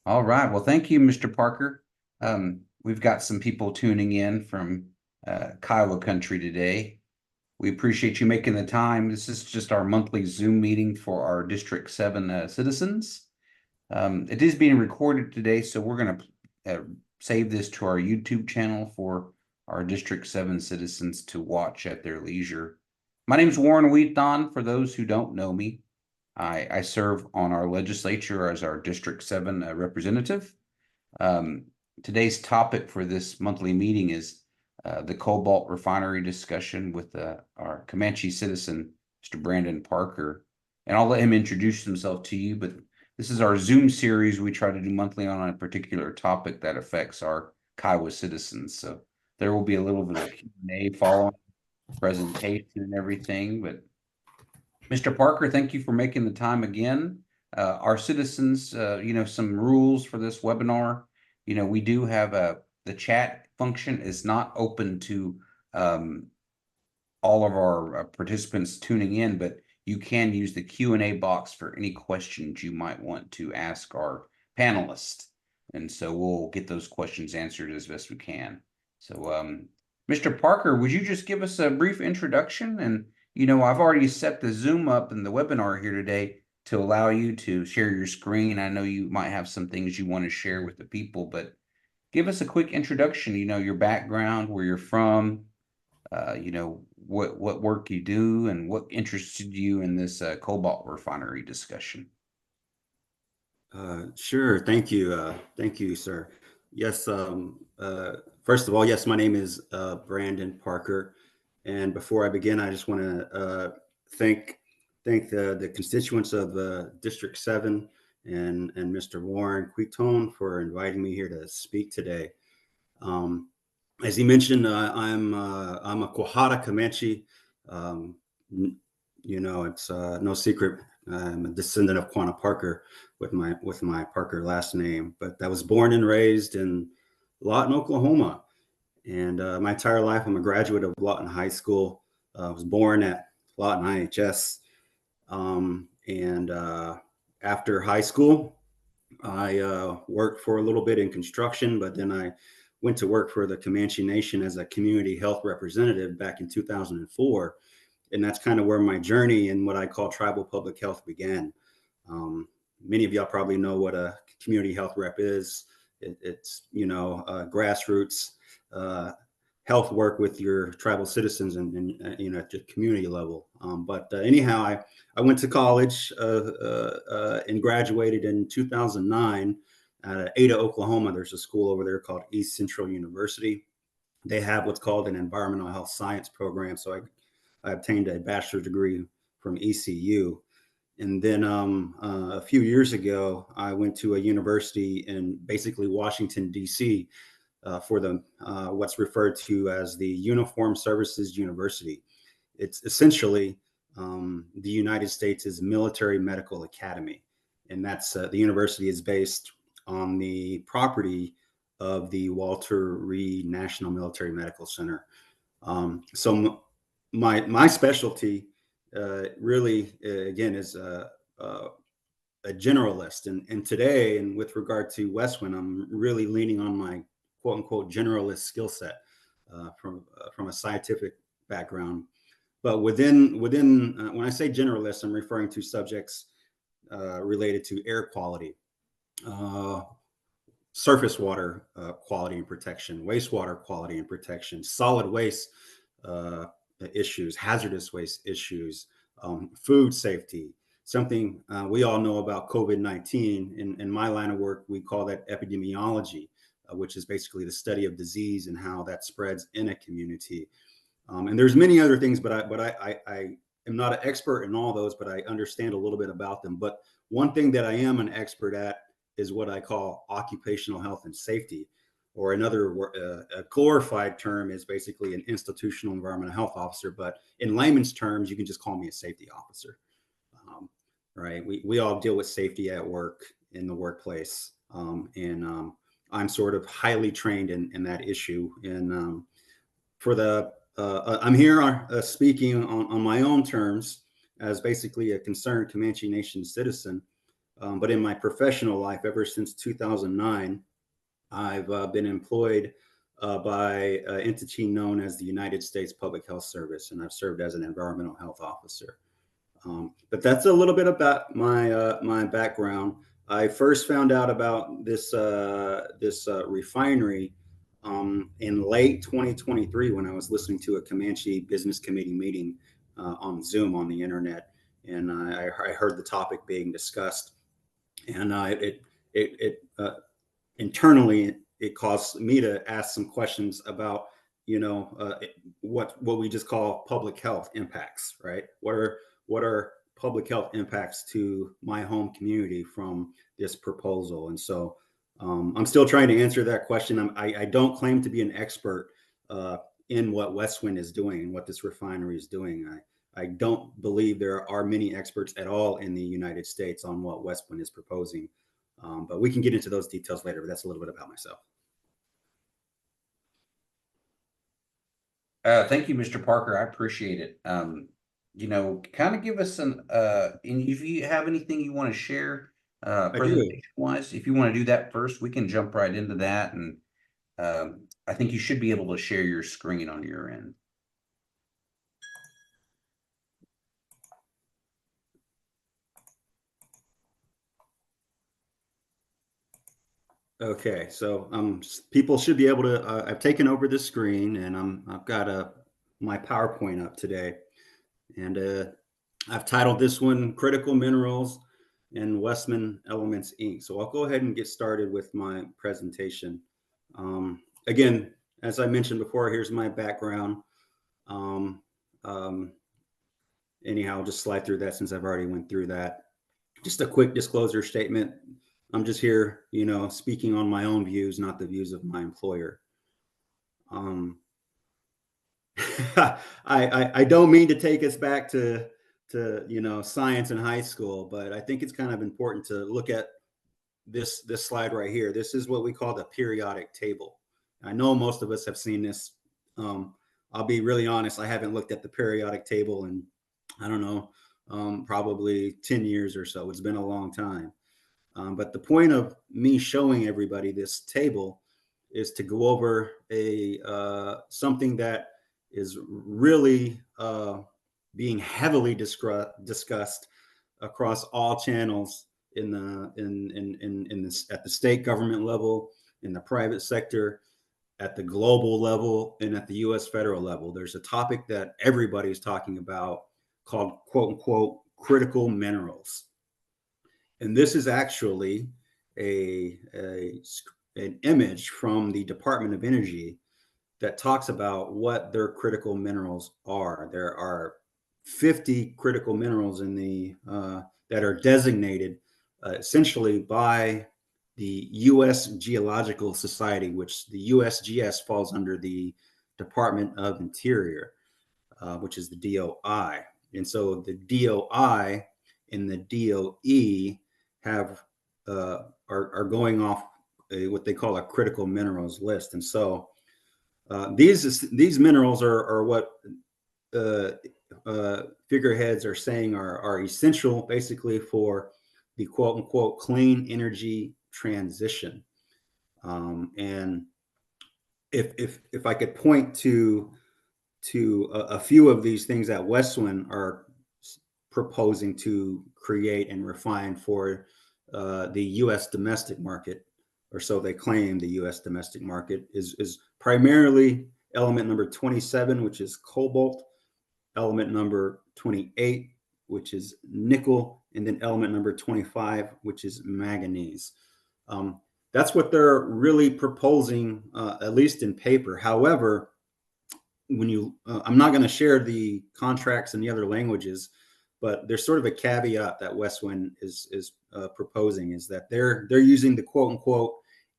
All right. Well, thank you, Mr. Parker. We've got some people tuning in from Kiowa country today. We appreciate you making the time. This is just our monthly Zoom meeting for our District 7 citizens. It is being recorded today, so we're going to save this to our YouTube channel for our District 7 citizens to watch at their leisure. My name is Warren Wheaton, for those who don't know me. I serve on our legislature as our District 7 representative. Today's topic for this monthly meeting is the Cobalt Refinery discussion with our Comanche Citizen, Mr. Brandon Parker. And I'll let him introduce himself to you, but this is our Zoom series we try to do monthly on a particular topic that affects our Kiowa citizens. So there will be a little bit of Q&A following presentation and everything, but Mr. Parker, thank you for making the time again. Our citizens, some rules for this webinar. We do have the chat function is not open to all of our participants tuning in, but you can use the Q&A box for any questions you might want to ask our panelists. And so we'll get those questions answered as best we can. So, Mr. Parker, would you just give us a brief introduction? And I've already set the Zoom up in the webinar here today to allow you to share your screen. I know you might have some things you want to share with the people, but give us a quick introduction, your background, where you're from, what work you do, and what interested you in this Cobalt Refinery discussion. Sure. Thank you. Thank you, sir. Yes. First of all, yes, my name is Brandon Parker. And before I begin, I just want to thank the constituents of District 7 and Mr. Warren Quitone for inviting me here to speak today. As he mentioned, I'm a Quijada Comanche. It's no secret. I'm a descendant of Quanah Parker with my Parker last name, but I was born and raised in Lawton, Oklahoma. And my entire life, I'm a graduate of Lawton High School. I was born at Lawton IHS. And after high school, I worked for a little bit in construction, but then I went to work for the Comanche Nation as a community health representative back in 2004. And that's kind of where my journey in what I call tribal public health began. Many of y'all probably know what a community health rep is. It's grassroots health work with your tribal citizens and at the community level. But anyhow, I went to college and graduated in 2009 at Ada, Oklahoma. There's a school over there called East Central University. They have what's called an environmental health science program. So I obtained a bachelor's degree from ECU. And then a few years ago, I went to a university in basically Washington, D.C. For the what's referred to as the Uniformed Services University. It's essentially the United States' military medical academy. And that's the university is based on the property of the Walter Reed National Military Medical Center. So my specialty really, again, is a generalist. And today, and with regard to Westwind, I'm really leaning on my quote unquote generalist skill set from a scientific background. But within when I say generalist, I'm referring to subjects related to air quality, surface water quality and protection, wastewater quality and protection, solid waste issues, hazardous waste issues, food safety. Something we all know about COVID-19. In my line of work, we call that epidemiology, which is basically the study of disease and how that spreads in a community. And there's many other things, but I am not an expert in all those, but I understand a little bit about them. But one thing that I am an expert at is what I call occupational health and safety, or another a glorified term is basically an institutional environmental health officer. But in layman's terms, you can just call me a safety officer. Right? We all deal with safety at work, in the workplace, and I'm sort of highly trained in that issue. And I'm here speaking on my own terms as basically a concerned Comanche Nation citizen. But in my professional life, ever since 2009, I've been employed by an entity known as the United States Public Health Service, and I've served as an environmental health officer. But that's a little bit about my background. I first found out about this refinery in late 2023 when I was listening to a Comanche Business Committee meeting on Zoom on the internet, and I heard the topic being discussed, and internally it caused me to ask some questions about what we just call public health impacts, right? What are public health impacts to my home community from this proposal? And so I'm still trying to answer that question. I don't claim to be an expert in what Westwind is doing and what this refinery is doing. I don't believe there are many experts at all in the United States on what Westwind is proposing. But we can get into those details later, but that's a little bit about myself. Thank you, Mr. Parker. I appreciate it. Kind of give us and if you have anything you want to share, presentation wise, if you want to do that first, we can jump right into that. And I think you should be able to share your screen on your end. Okay, so people should be able to. I've taken over the screen, and I've got my PowerPoint up today, and I've titled this one "Critical Minerals and Westman Elements Inc." So I'll go ahead and get started with my presentation. Again, as I mentioned before, here's my background. Anyhow, I'll just slide through that since I've already went through that. Just a quick disclosure statement. I'm just here, speaking on my own views, not the views of my employer. I don't mean to take us back to science in high school, but I think it's kind of important to look at this slide right here. This is what we call the periodic table. I know most of us have seen this. I'll be really honest, I haven't looked at the periodic table in, I don't know, probably 10 years or so. It's been a long time. But the point of me showing everybody this table is to go over something that is really being heavily discussed across all channels at the state government level, in the private sector, at the global level, and at the U.S. federal level. There's a topic that everybody's talking about called, quote unquote, critical minerals. And this is actually an image from the Department of Energy that talks about what their critical minerals are. There are 50 critical minerals that are designated essentially by the U.S. Geological Society, which the USGS falls under the Department of Interior, which is the DOI. And so the DOI and the DOE are going off what they call a critical minerals list. And so these minerals are what figureheads are saying are essential basically for the quote unquote clean energy transition. And if I could point to a few of these things that Westwind are proposing to create and refine for the U.S. domestic market, or so they claim. The U.S. domestic market is primarily element number 27, which is cobalt, element number 28, which is nickel, and then element number 25, which is manganese. That's what they're really proposing, at least in paper. However, I'm not going to share the contracts in the other languages, but there's sort of a caveat that Westwind is proposing, is that they're using the quote unquote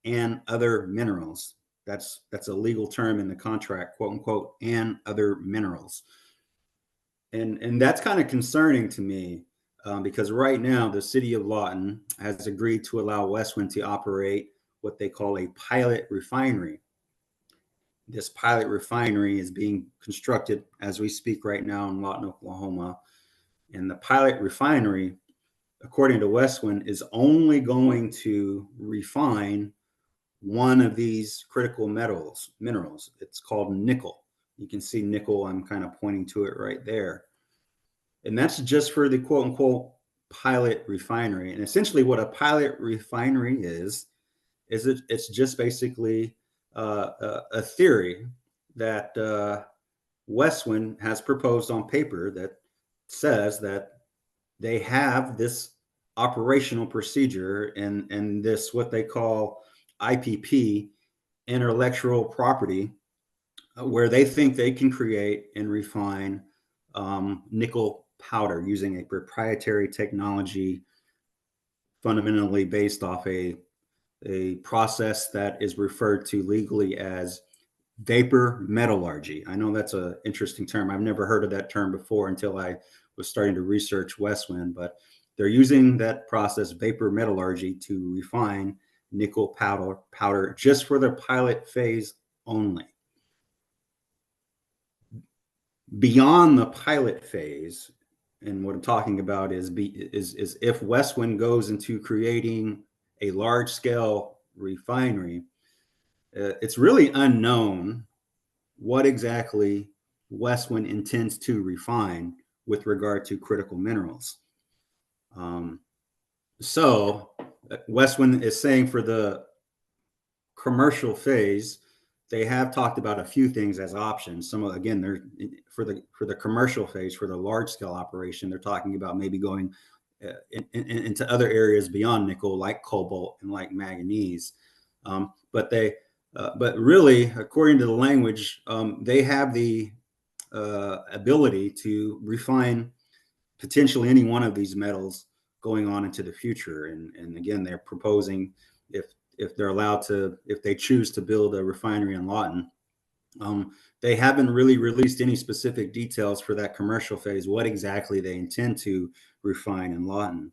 and other minerals. That's a legal term in the contract, quote unquote, and other minerals. And that's kind of concerning to me, because right now the city of Lawton has agreed to allow Westwind to operate what they call a pilot refinery. This pilot refinery is being constructed as we speak right now in Lawton, Oklahoma. And the pilot refinery according to Westwind, is only going to refine one of these critical minerals. It's called nickel. You can see nickel. I'm kind of pointing to it right there. And that's just for the quote unquote pilot refinery. And essentially what a pilot refinery it's just basically a theory that Westwind has proposed on paper that says that they have this operational procedure and this what they call IPP, intellectual property, where they think they can create and refine nickel powder using a proprietary technology fundamentally based off a process that is referred to legally as vapor metallurgy. I know that's an interesting term. I've never heard of that term before until I was starting to research Westwind, but they're using that process, vapor metallurgy, to refine nickel powder just for the pilot phase only. Beyond the pilot phase, and what I'm talking about is if Westwind goes into creating a large scale refinery, it's really unknown what exactly Westwind intends to refine with regard to critical minerals. So Westwind is saying for the commercial phase, they have talked about a few things as options. Some of, again, they're for the commercial phase, for the large scale operation, they're talking about maybe going into other areas beyond nickel, like cobalt and like manganese. But really, according to the language, they have the ability to refine potentially any one of these metals going on into the future. And again, they're proposing if they're allowed to, if they choose to build a refinery in Lawton, they haven't really released any specific details for that commercial phase, what exactly they intend to refine in Lawton.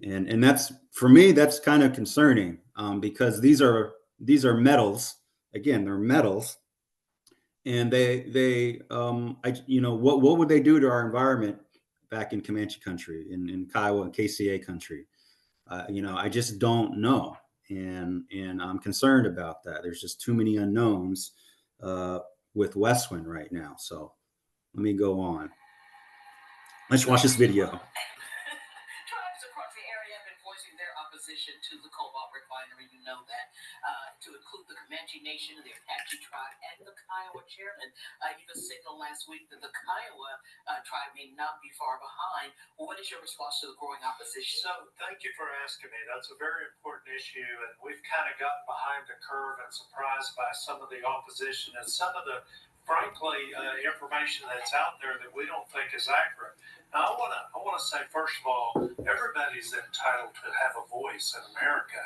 And that's, for me, that's kind of concerning, because these are metals. Again, they're metals, and what would they do to our environment back in Comanche country, in Kiowa and KCA country? I just don't know, and I'm concerned about that. There's just too many unknowns with Westwind right now. So let me go on. Let's watch this video. Tribes across the area have been voicing their opposition to the Cobalt Refinery. You know that, to include the Comanche Nation, the Apache tribe, and the Kiowa chairman. Even signaled last week that the Kiowa tribe may not be far behind. Well, what is your response to the growing opposition? So, thank you for asking me. That's a very important issue, and we've kind of gotten behind the curve and surprised by some of the opposition and some of the, frankly, information that's out there that we don't think is accurate. Now, I want to say, first of all, everybody's entitled to have a voice in America,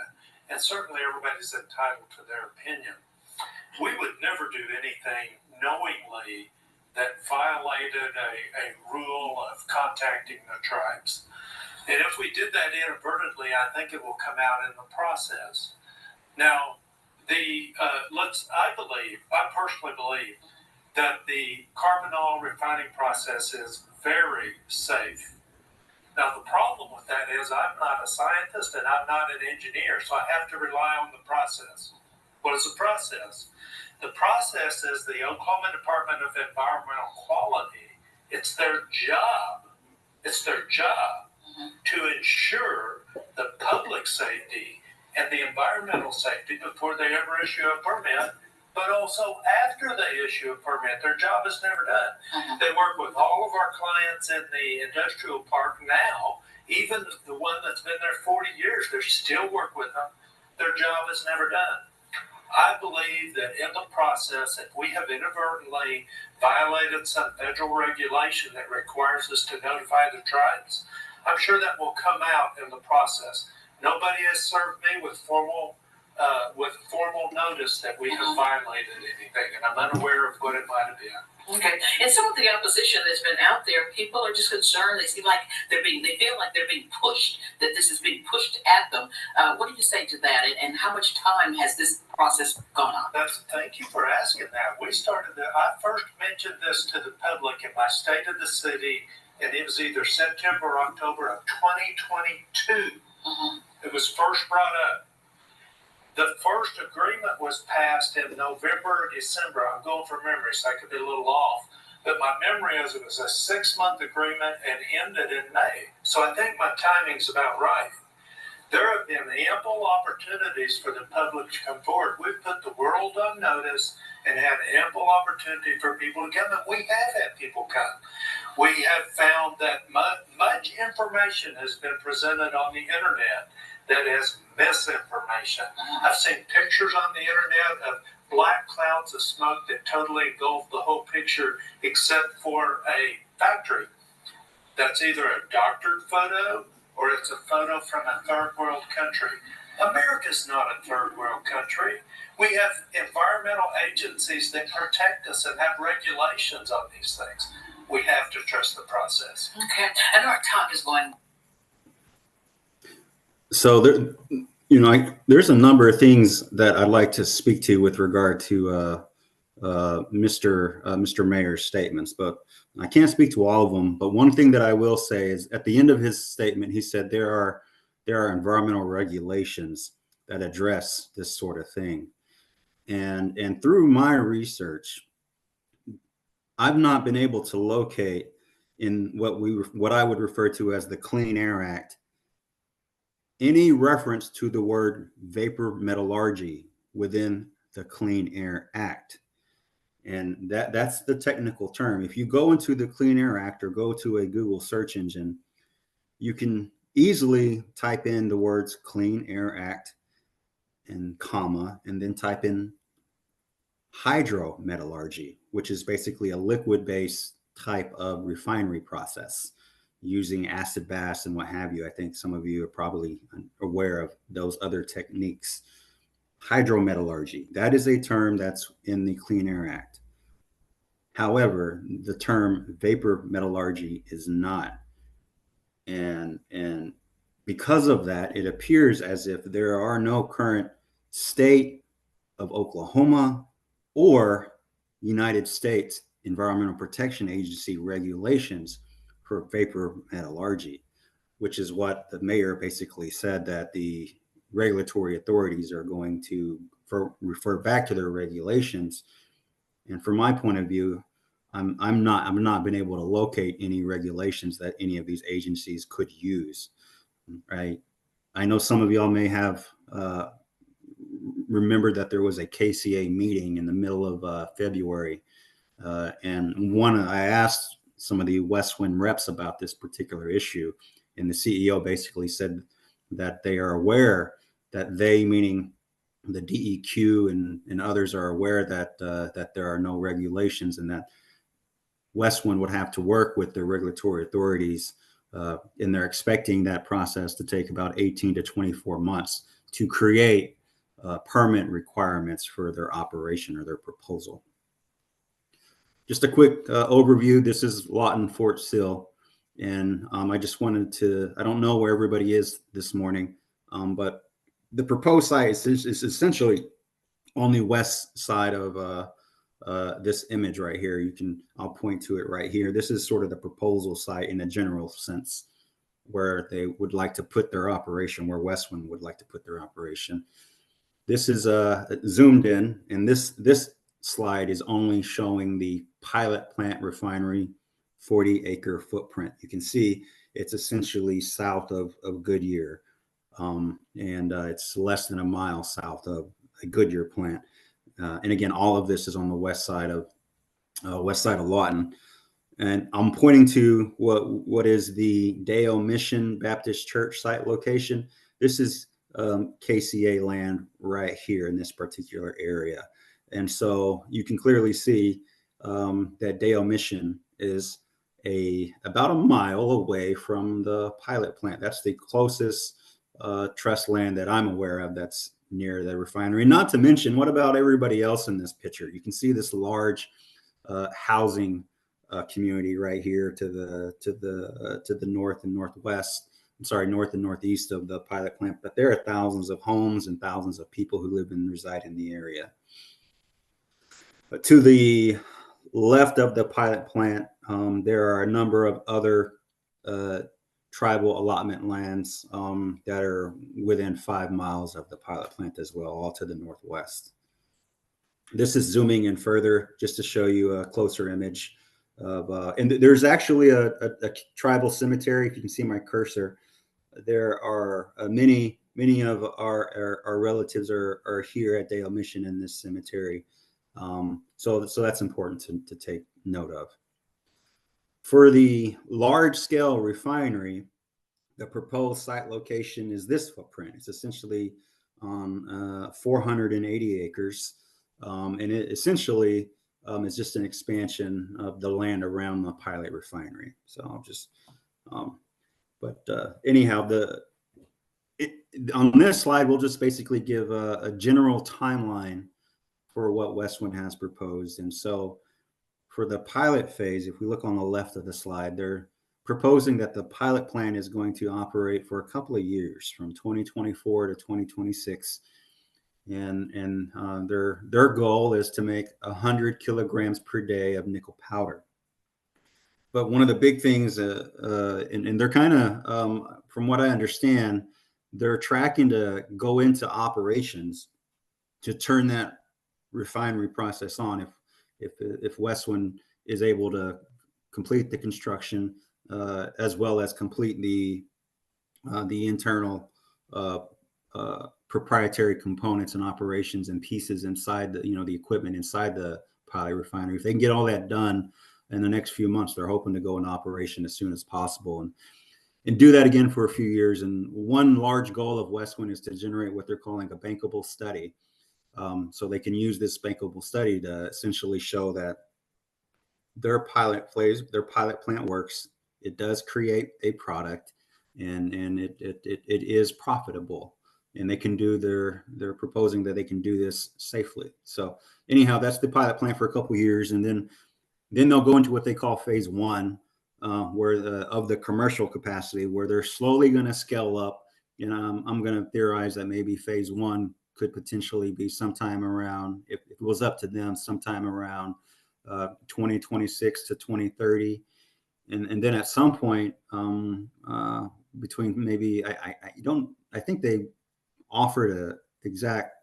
and certainly everybody's entitled to their opinion. We would never do anything knowingly that violated a rule of contacting the tribes. And if we did that inadvertently, I think it will come out in the process. Now, I personally believe that the carbonol refining process is very safe. Now, the problem with that is I'm not a scientist and I'm not an engineer, so I have to rely on the process. What is the process? The process is the Oklahoma Department of Environmental Quality. It's their job. To ensure the public safety and the environmental safety before they ever issue a permit, but also after they issue a permit. Their job is never done. They work with all of our clients in the industrial park now, even the one that's been there 40 years, they still work with them. Their job is never done. I believe that in the process, if we have inadvertently violated some federal regulation that requires us to notify the tribes, I'm sure that will come out in the process. Nobody has served me with formal notice that we have violated anything, and I'm unaware of what it might have been. Okay, and some of the opposition that's been out there, people are just concerned. They seem like they feel like they're being pushed, that this is being pushed at them. What do you say to that, and how much time has this process gone on? Thank you for asking that. I first mentioned this to the public in my State of the City and it was either September or October of 2022. It was first brought up. The first agreement was passed in November or December. I'm going from memory, so I could be a little off. But my memory is it was a 6-month agreement and ended in May. So I think my timing's about right. There have been ample opportunities for the public to come forward. We've put the world on notice and had ample opportunity for people to come, and we have had people come. We have found that much information has been presented on the internet that is misinformation. I've seen pictures on the internet of black clouds of smoke that totally engulf the whole picture except for a factory. That's either a doctored photo or it's a photo from a third world country. America's not a third world country. We have environmental agencies that protect us and have regulations on these things. We have to trust the process. Okay. I know our time is going. So there, there's a number of things that I'd like to speak to with regard to Mr. Mayor's statements, but I can't speak to all of them. But one thing that I will say is at the end of his statement, he said there are environmental regulations that address this sort of thing. And through my research, I've not been able to locate in what I would refer to as the Clean Air Act any reference to the word vapor metallurgy within the Clean Air Act. And that's the technical term. If you go into the Clean Air Act or go to a Google search engine, you can easily type in the words Clean Air Act and comma, and then type in hydrometallurgy, which is basically a liquid-based type of refinery process using acid baths and what have you. I think some of you are probably aware of those other techniques. Hydrometallurgy, that is a term that's in the Clean Air Act. However, the term vapor metallurgy is not. And because of that, it appears as if there are no current state of Oklahoma or United States Environmental Protection Agency regulations for vapor metallurgy, which is what the mayor basically said, that the regulatory authorities are going to refer back to their regulations. And from my point of view, I'm not been able to locate any regulations that any of these agencies could use. Right? I know some of y'all may have remembered that there was a KCA meeting in the middle of February, and I asked some of the West Wind reps about this particular issue, and the CEO basically said that they are aware that they, meaning the DEQ and others, are aware that that there are no regulations, and that Westwind would have to work with the regulatory authorities, and they're expecting that process to take about 18 to 24 months to create permit requirements for their operation or their proposal. Just a quick overview. This is Lawton Fort Sill, and I just wanted to, I don't know where everybody is this morning, but the proposed site is essentially on the west side of this image right here. I'll point to it right here. This is sort of the proposal site in a general sense, where they would like to put their operation, where Westwind would like to put their operation. This is zoomed in, and this slide is only showing the pilot plant refinery 40-acre footprint. You can see it's essentially south of Goodyear, and it's less than a mile south of a Goodyear plant. And again, all of this is on the west side of Lawton. And I'm pointing to what is the Deo Mission Baptist Church site location. This is KCA land right here in this particular area. And so you can clearly see that Deo Mission is about a mile away from the pilot plant. That's the closest trust land that I'm aware of that's near the refinery. Not to mention, what about everybody else in this picture? You can see this large housing community right here to the north and northwest. I'm sorry, north and northeast of the pilot plant. But there are thousands of homes and thousands of people who live and reside in the area. But to the left of the pilot plant, there are a number of other tribal allotment lands that are within 5 miles of the pilot plant as well, all to the northwest. This is zooming in further just to show you a closer image of, and there's actually a tribal cemetery. If you can see my cursor, there are many of our relatives are here at Dale Mission in this cemetery. So that's important to take note of. For the large scale refinery, the proposed site location is this footprint. It's essentially on 480 acres. And it essentially is just an expansion of the land around the pilot refinery. So I'll just, anyhow, on this slide, we'll just basically give a general timeline for what Westwind has proposed. And so for the pilot phase, if we look on the left of the slide, they're proposing that the pilot plant is going to operate for a couple of years, from 2024 to 2026. And their goal is to make 100 kilograms per day of nickel powder. But one of the big things, and they're kind of, from what I understand, they're tracking to go into operations to turn that refinery process on if Westwind is able to complete the construction as well as complete the internal proprietary components and operations and pieces inside the equipment inside the pilot refinery. If they can get all that done in the next few months, they're hoping to go into operation as soon as possible and do that again for a few years. And one large goal of Westwind is to generate what they're calling a bankable study. So they can use this bankable study to essentially show that their pilot plant works. It does create a product, and it is profitable. And they can do they're proposing that they can do this safely. So anyhow, that's the pilot plant for a couple of years, and then they'll go into what they call phase one, where of the commercial capacity, where they're slowly going to scale up. And I'm going to theorize that maybe phase one could potentially be sometime around, if it was up to them, sometime around 2026 to 2030. And then at some point between maybe, I think they offered a exact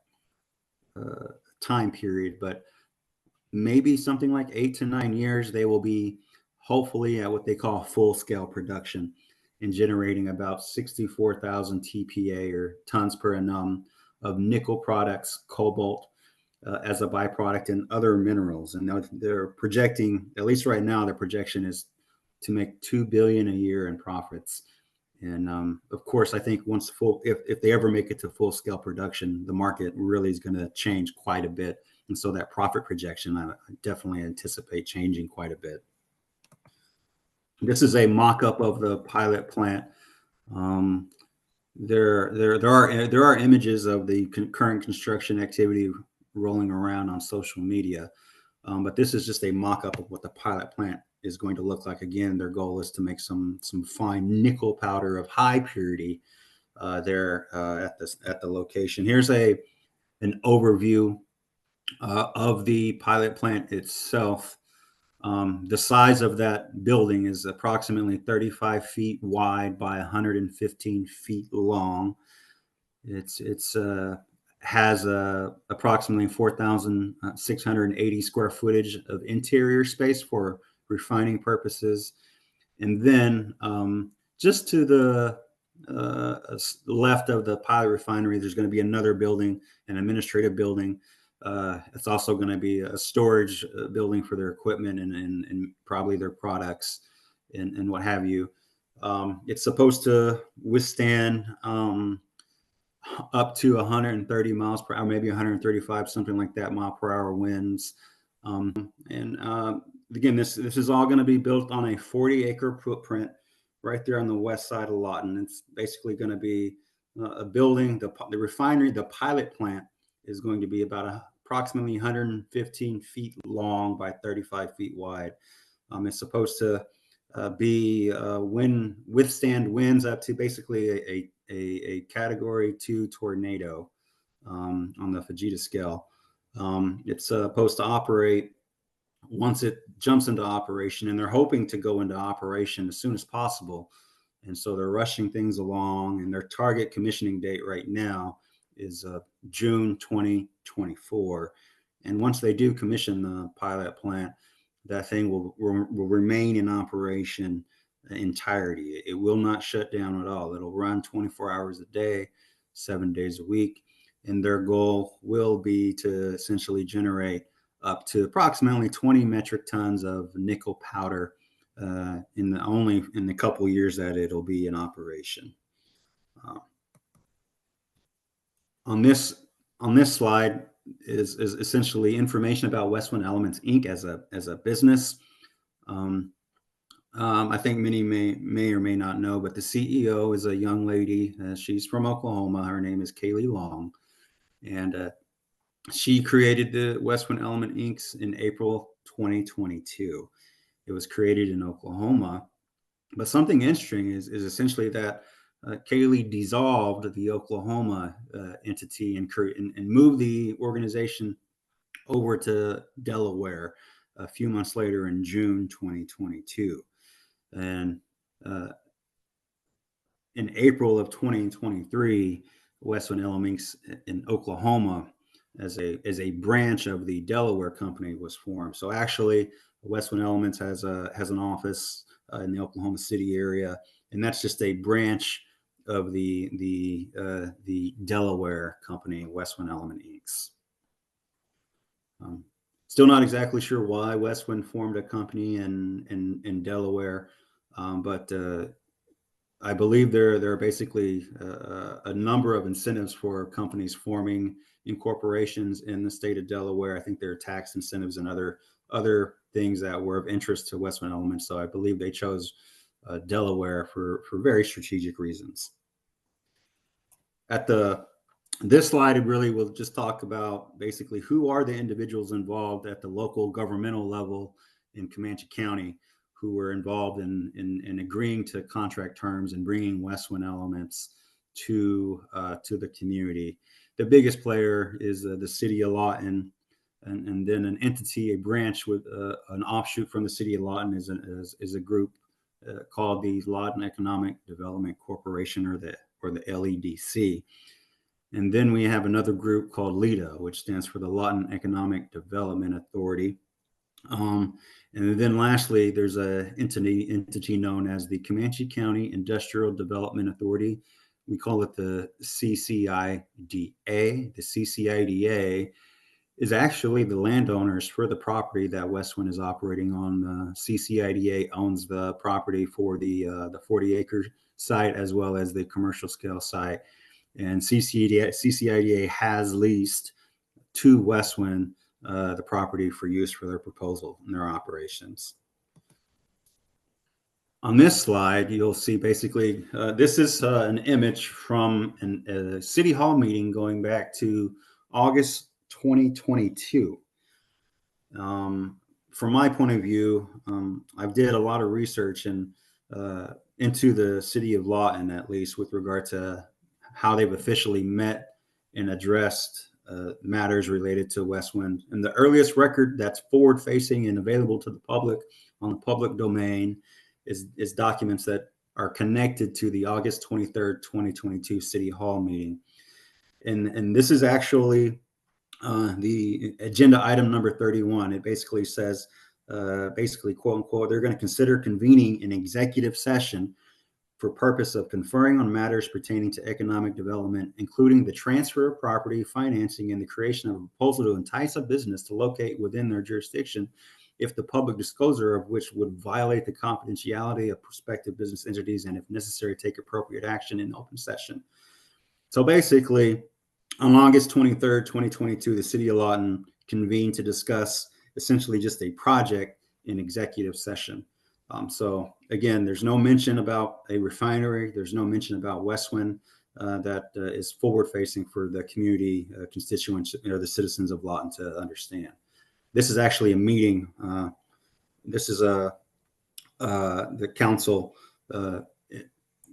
time period, but maybe something like 8 to 9 years, they will be hopefully at what they call full scale production and generating about 64,000 TPA or tons per annum of nickel products, cobalt as a byproduct, and other minerals. And now they're projecting, at least right now, their projection is to make $2 billion a year in profits. And of course, I think once if they ever make it to full scale production, the market really is going to change quite a bit. And so that profit projection, I definitely anticipate changing quite a bit. This is a mock-up of the pilot plant. There are images of the current construction activity rolling around on social media, but this is just a mock-up of what the pilot plant is going to look like. Again, their goal is to make some fine nickel powder of high purity there at the location. Here's an overview of the pilot plant itself. The size of that building is approximately 35 feet wide by 115 feet long. It's has approximately 4,680 square footage of interior space for refining purposes. And then just to the left of the pilot refinery, there's going to be another building, an administrative building. It's also going to be a storage building for their equipment and probably their products and what have you. It's supposed to withstand up to 130 miles per hour, maybe 135, something like that, mile per hour winds. Again, this is all going to be built on a 40-acre footprint right there on the west side of Lawton. It's basically going to be a building. The refinery, the pilot plant, is going to be about approximately 115 feet long by 35 feet wide. It's supposed to withstand winds up to basically a category 2 tornado on the Fujita scale. It's supposed to operate once it jumps into operation, and they're hoping to go into operation as soon as possible. And so they're rushing things along, and their target commissioning date right now is June 2024. And once they do commission the pilot plant, that thing will remain in operation entirety. It will not shut down at all. It'll run 24 hours a day, 7 days a week. And their goal will be to essentially generate up to approximately 20 metric tons of nickel powder in the couple years that it'll be in operation. On this slide is essentially information about Westwind Elements Inc. as a business. I think many may or may not know, but the CEO is a young lady. She's from Oklahoma. Her name is Kaylee Long, and she created the Westwind Element Inc. in April 2022. It was created in Oklahoma. But something interesting is essentially that Kaylee dissolved the Oklahoma entity and moved the organization over to Delaware a few months later in June 2022. And in April of 2023, Westwind Elements in Oklahoma as a branch of the Delaware company was formed. So actually, Westwind Elements has an office in the Oklahoma City area, and that's just a branch of the Delaware company, Westwind Element Inc. Still not exactly sure why Westwind formed a company in Delaware, but I believe there are basically a number of incentives for companies forming incorporations in the state of Delaware. I think there are tax incentives and other things that were of interest to Westwind Elements. So I believe they chose Delaware for very strategic reasons. This slide really will just talk about basically who are the individuals involved at the local governmental level in Comanche County who were involved in agreeing to contract terms and bringing Westwind Elements to the community. The biggest player is the city of Lawton, and then an entity, a branch with an offshoot from the city of Lawton is a group called the Lawton Economic Development Corporation, or the LEDC. And then we have another group called LEDA, which stands for the Lawton Economic Development Authority. And then lastly, there's an entity known as the Comanche County Industrial Development Authority. We call it the CCIDA. The CCIDA is actually the landowners for the property that Westwind is operating on. The CCIDA owns the property for the 40-acre site as well as the commercial scale site. And CCIDA has leased to Westwind the property for use for their proposal and their operations. On this slide, you'll see basically this is an image from a city hall meeting going back to August 2022. From my point of view, I've did a lot of research into the city of Lawton, at least with regard to how they've officially met and addressed matters related to Westwind. And the earliest record that's forward-facing and available to the public on the public domain is documents that are connected to the August 23rd, 2022 City Hall meeting. And this is actually the agenda item number 31. It basically says, quote unquote, they're going to consider convening an executive session for purpose of conferring on matters pertaining to economic development, including the transfer of property, financing, and the creation of a proposal to entice a business to locate within their jurisdiction, if the public disclosure of which would violate the confidentiality of prospective business entities, and if necessary, take appropriate action in open session. So basically, on August 23rd, 2022, the city of Lawton convened to discuss essentially just a project in executive session. So again, there's no mention about a refinery. There's no mention about Westwind that is forward-facing for the community constituents, the citizens of Lawton to understand. This is actually a meeting. This is the council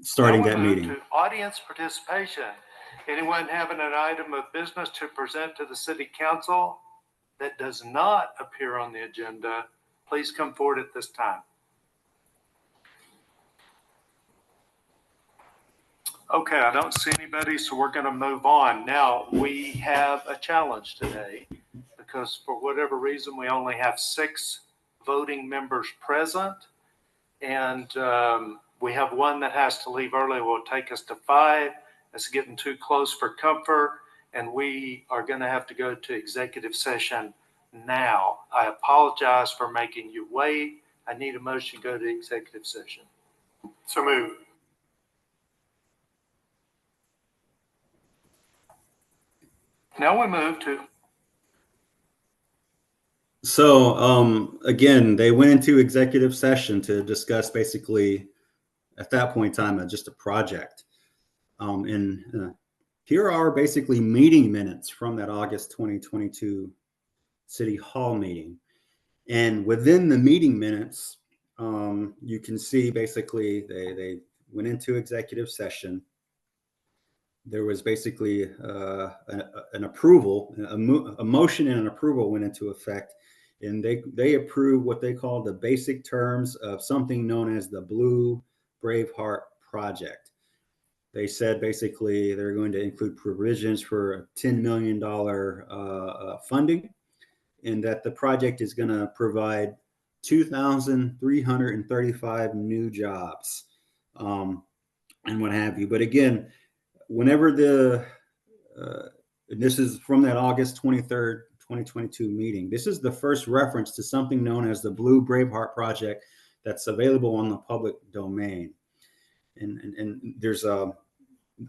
starting that meeting. To audience participation. Anyone having an item of business to present to the city council that does not appear on the agenda, please come forward at this time. Okay, I don't see anybody, so we're going to move on. Now, we have a challenge today because for whatever reason, we only have 6 voting members present. And we have one that has to leave early. It will take us to 5. It's getting too close for comfort. And we are going to have to go to executive session now. I apologize for making you wait. I need a motion to go to executive session. So move. Now we move to. So again, they went into executive session to discuss basically at that point in time just a project. Here are basically meeting minutes from that August 2022 City Hall meeting. And within the meeting minutes, you can see basically they went into executive session. There was basically an approval, a motion and an approval went into effect. And they approved what they call the basic terms of something known as the Blue Braveheart Project. They said basically they're going to include provisions for $10 million funding, and that the project is going to provide 2,335 new jobs and what have you. But again, whenever and this is from that August 23rd, 2022 meeting, this is the first reference to something known as the Blue Braveheart Project that's available on the public domain. And there's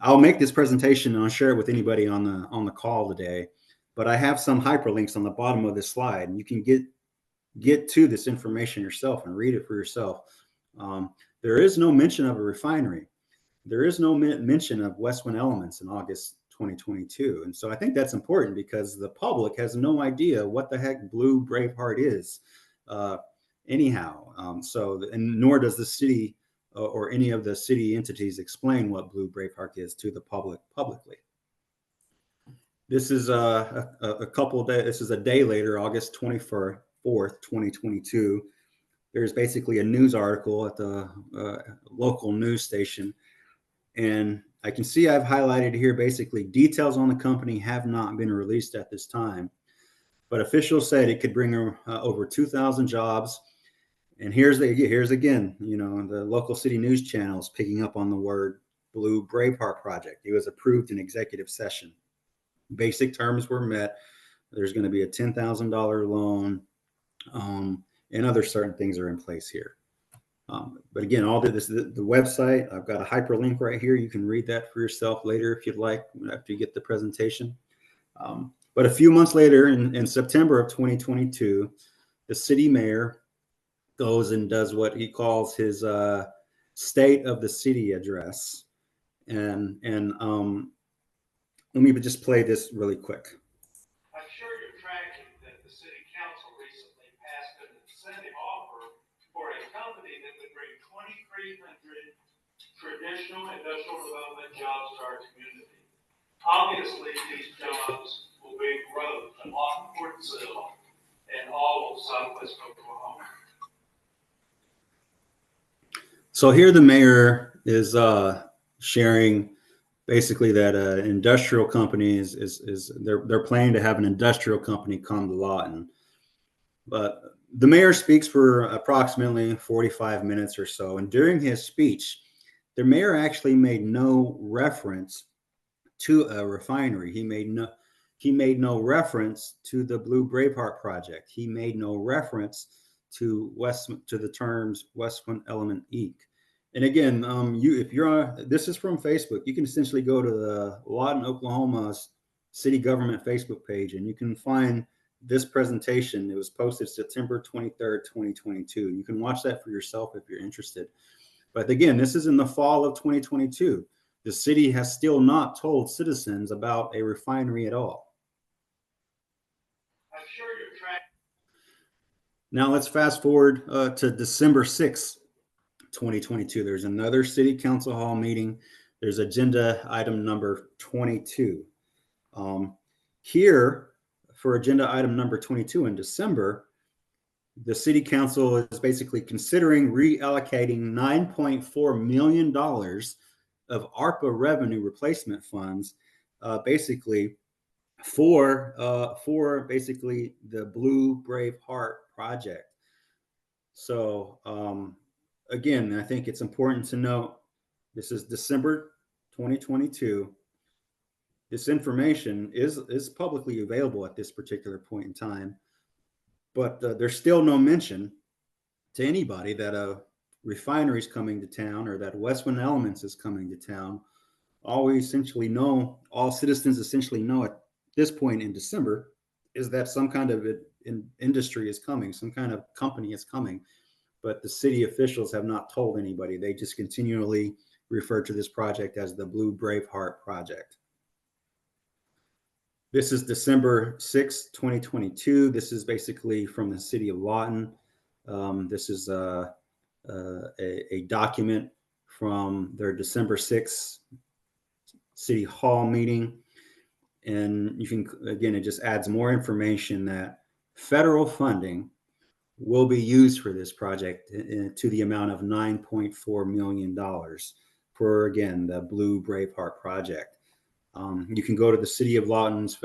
I'll make this presentation and I'll share it with anybody on the call today, but I have some hyperlinks on the bottom of this slide, and you can get to this information yourself and read it for yourself. There is no mention of a refinery. There is no mention of Westwind Elements in August 2022. And so I think that's important because the public has no idea what the heck Blue Braveheart is anyhow. And nor does the city or any of the city entities explain what Blue Braveheart is to the public publicly. This is a couple of days, this is a day later, August 24th, 2022. There's basically a news article at the local news station. And I can see I've highlighted here basically details on the company have not been released at this time. But officials said it could bring over 2,000 jobs. And here's again, the local city news channels picking up on the word Blue Braveheart Project. It was approved in executive session. Basic terms were met. There's going to be a $10,000 loan, and other certain things are in place here. But again, all this, the website, I've got a hyperlink right here. You can read that for yourself later if you'd like, after you get the presentation. But a few months later, in September of 2022, the city mayor goes and does what he calls his state of the city address. And let me just play this really quick. I'm sure you're tracking that the city council recently passed an incentive offer for a company that would bring 2,300 traditional industrial development jobs to our community. Obviously, these jobs will bring growth in Lawton, Fortsville, and all of Southwest Oklahoma. So here the mayor is sharing basically that industrial company they're planning to have an industrial company come to Lawton. But the mayor speaks for approximately 45 minutes or so. And during his speech, the mayor actually made no reference to a refinery. He made no reference to the Blue Braveheart Project. He made no reference to the terms Westwind Element Inc. And again, if you're this is from Facebook, you can essentially go to the Lawton, Oklahoma city government Facebook page, and you can find this presentation. It was posted September 23rd, 2022. You can watch that for yourself if you're interested. But again, this is in the fall of 2022. The city has still not told citizens about a refinery at all. I'm sure you're tracking. Now let's fast forward to December 6th, 2022. There's another city council hall meeting. There's agenda item number 22. Here, for agenda item number 22 in December, the city council is basically considering reallocating $9.4 million of ARPA revenue replacement funds, basically for basically the Blue Brave Heart project. So again, I think it's important to note this is December 2022. This information is publicly available at this particular point in time, but there's still no mention to anybody that a refinery is coming to town or that Westwind Elements is coming to town. All citizens essentially know at this point in December is that some kind of industry is coming, some kind of company is coming, but the city officials have not told anybody. They just continually refer to this project as the Blue Brave Heart project. This is December 6, 2022. This is basically from the city of Lawton. This is a document from their December 6th City Hall meeting. And you can, again, it just adds more information that federal funding will be used for this project to the amount of $9.4 million for, again, the Blue Braveheart project. You can go to the City of Lawton's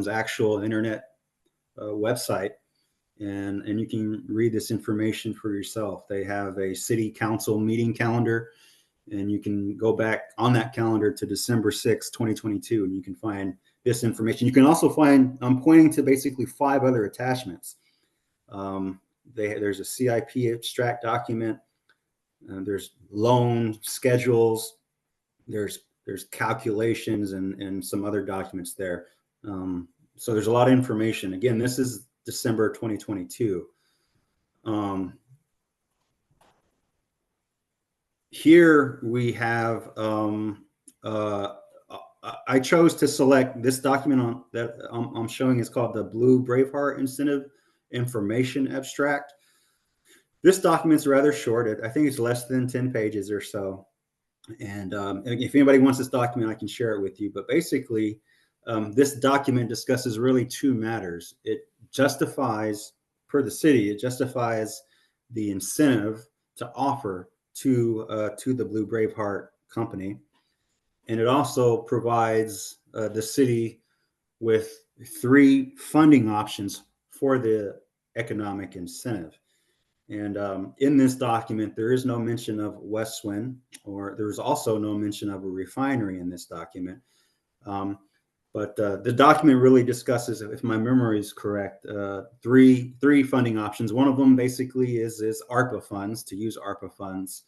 actual internet website, and you can read this information for yourself. They have a city council meeting calendar, and you can go back on that calendar to December 6, 2022, and you can find this information. You can also find, I'm pointing to basically 5 other attachments. There's a CIP abstract document. There's loan schedules. There's calculations and some other documents there. So there's a lot of information. Again, this is December 2022. Here we have, I chose to select this document that I'm showing is called the Blue Braveheart Incentive Information Abstract. This document's rather short. I think it's less than 10 pages or so. And if anybody wants this document, I can share it with you. But basically, this document discusses really 2 matters. It justifies, per the city, it justifies the incentive to offer to the Blue Braveheart company. And it also provides the city with 3 funding options for the economic incentive. And in this document, there is no mention of Westwind, or there's also no mention of a refinery in this document. But the document really discusses, if my memory is correct, 3 funding options. One of them basically is ARPA funds, to use ARPA funds.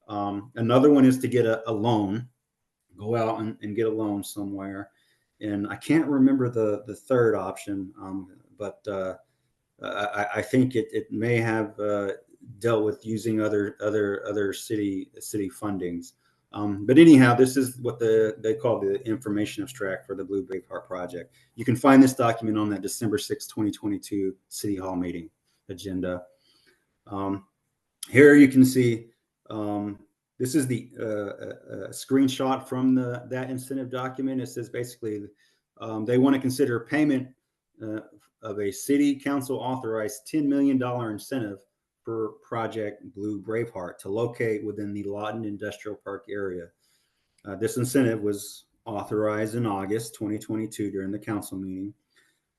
Another one is to get a loan, go out and get a loan somewhere. And I can't remember the third option, but I think it may have dealt with using other city fundings. But anyhow, this is what they call the information abstract for the Blue Braveheart project. You can find this document on that December 6, 2022 City Hall meeting agenda. Here you can see this is the screenshot from that incentive document. It says basically they want to consider payment of a city council authorized $10 million incentive for Project Blue Braveheart to locate within the Lawton Industrial Park area. This incentive was authorized in August 2022 during the council meeting.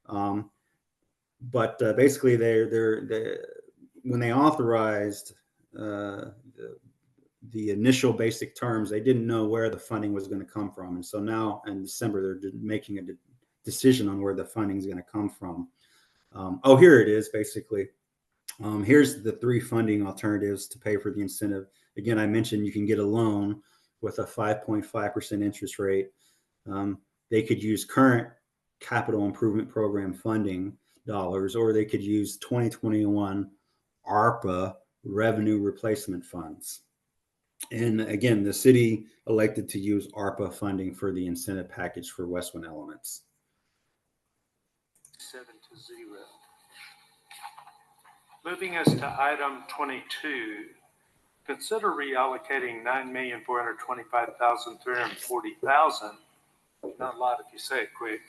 But basically, when they authorized the initial basic terms, they didn't know where the funding was going to come from. And so now in December, they're making a decision on where the funding is going to come from. Here it is, basically. Here's the 3 funding alternatives to pay for the incentive. Again, I mentioned you can get a loan with a 5.5% interest rate. They could use current capital improvement program funding dollars, or they could use 2021 ARPA revenue replacement funds. And again, the city elected to use ARPA funding for the incentive package for Westwind Elements. 7-0. Moving us to item 22, consider reallocating $9,425,340,000 not a lot if you say it quick,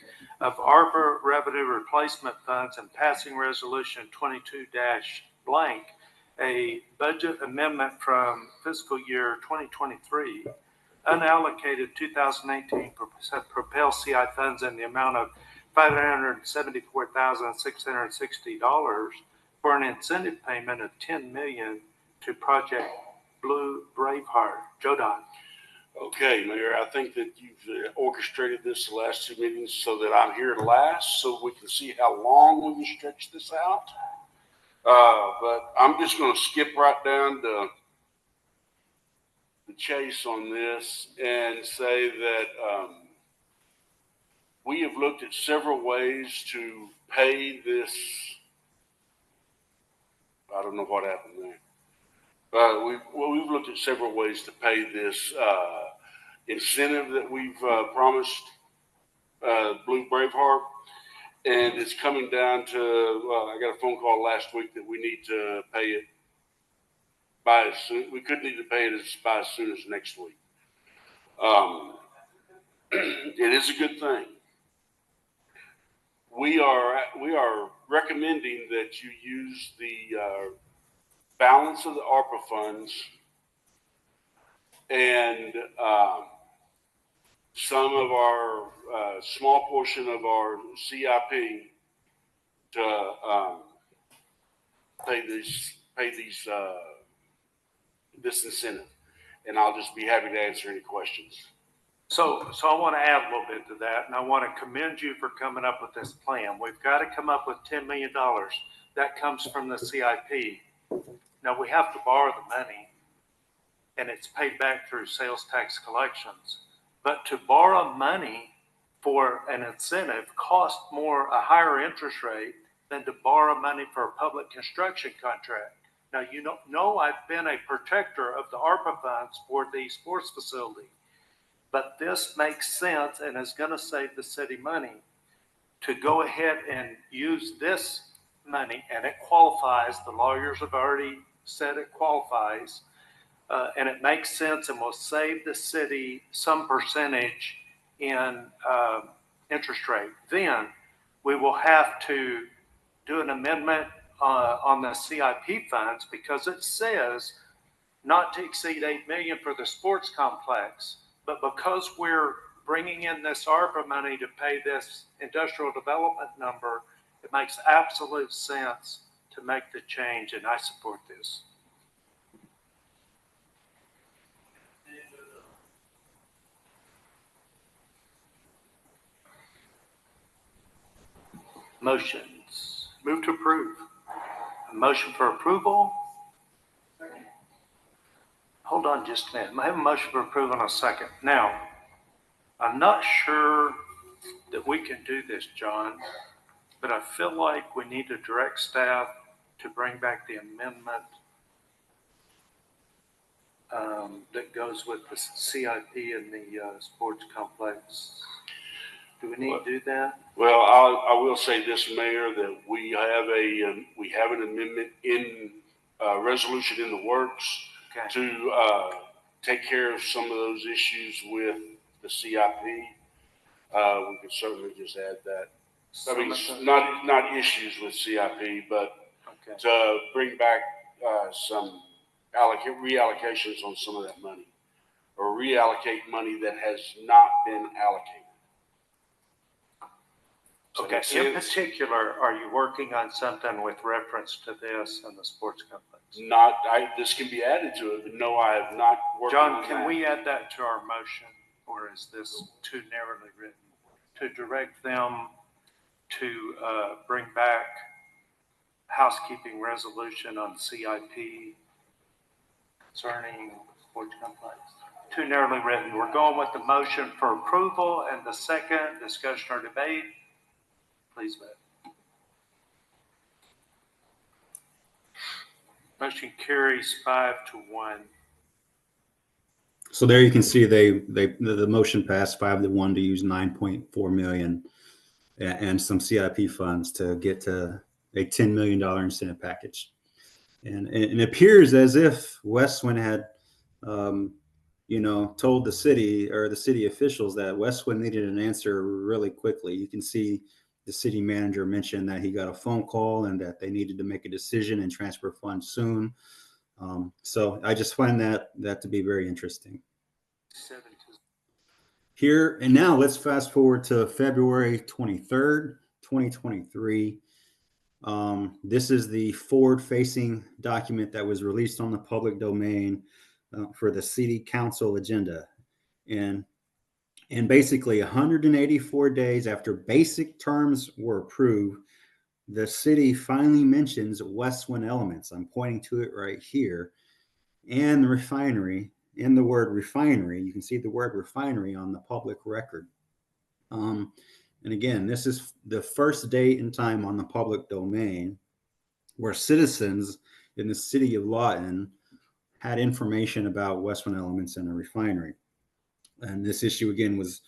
of ARPA revenue replacement funds and passing resolution 22 blank, a budget amendment from fiscal year 2023, unallocated 2018 Propel CI funds in the amount of $574,660 for an incentive payment of $10 million to Project Blue Braveheart. Joe Don. Okay, Mayor, I think that you've orchestrated this the last two meetings so that I'm here last, so we can see how long we can stretch this out. But I'm just going to skip right down to the chase on this and say that we have looked at several ways to pay this. I don't know what happened there. We've looked at several ways to pay this incentive that we've promised Blue Braveheart, and it's coming down to, I got a phone call last week that we need to pay it by as soon, we could need to pay it by as soon as next week. It is a good thing. We are recommending that you use the balance of the ARPA funds and some of our small portion of our CIP to pay this incentive, and I'll just be happy to answer any questions. So I want to add a little bit to that, and I want to commend you for coming up with this plan. We've got to come up with $10 million. That comes from the CIP. Now, we have to borrow the money, and it's paid back through sales tax collections. But to borrow money for an incentive costs a higher interest rate than to borrow money for a public construction contract. Now, you know I've been a protector of the ARPA funds for the sports facility. But this makes sense and is going to save the city money to go ahead and use this money, and it qualifies. The lawyers have already said it qualifies, and it makes sense and will save the city some percentage in interest rate. Then we will have to do an amendment on the CIP funds because it says not to exceed $8 million for the sports complex. But because we're bringing in this ARPA money to pay this industrial development number, it makes absolute sense to make the change, and I support this. Motions. Move to approve. A motion for approval. Hold on just a minute. I have a motion for approval in a second. Now, I'm not sure that we can do this, John, but I feel like we need to direct staff to bring back the amendment that goes with the CIP and the sports complex. Do we need to do that? Well, I will say this, Mayor, that we have an amendment in resolution in the works. Okay. To take care of some of those issues with the CIP. We could certainly just add that. I mean, not issues with CIP, but okay, to bring back some reallocations on some of that money, or reallocate money that has not been allocated. Okay. In particular, are you working on something with reference to this and the sports complex? This can be added to it, but no, I have not worked on that. John, can we add that to our motion, or is this too narrowly written? To direct them to bring back housekeeping resolution on CIP concerning sports complex. Too narrowly written. We're going with the motion for approval and the second discussion or debate. Please vote. Motion carries 5-1. So there you can see the motion passed 5-1 to use 9.4 million and some CIP funds to get to a $10 million incentive package. And it appears as if West went ahead, told the city or the city officials that Westwood needed an answer really quickly. You can see the city manager mentioned that he got a phone call and that they needed to make a decision and transfer funds soon. So I just find that to be very interesting. Here and now, let's fast forward to February 23rd, 2023. This is the forward-facing document that was released on the public domain for the city council agenda. And basically 184 days after basic terms were approved, the city finally mentions Westwind Elements. I'm pointing to it right here. And the refinery, in the word refinery, you can see the word refinery on the public record. And again, this is the first date and time on the public domain where citizens in the city of Lawton had information about Westwind Elements and a refinery. And this issue again was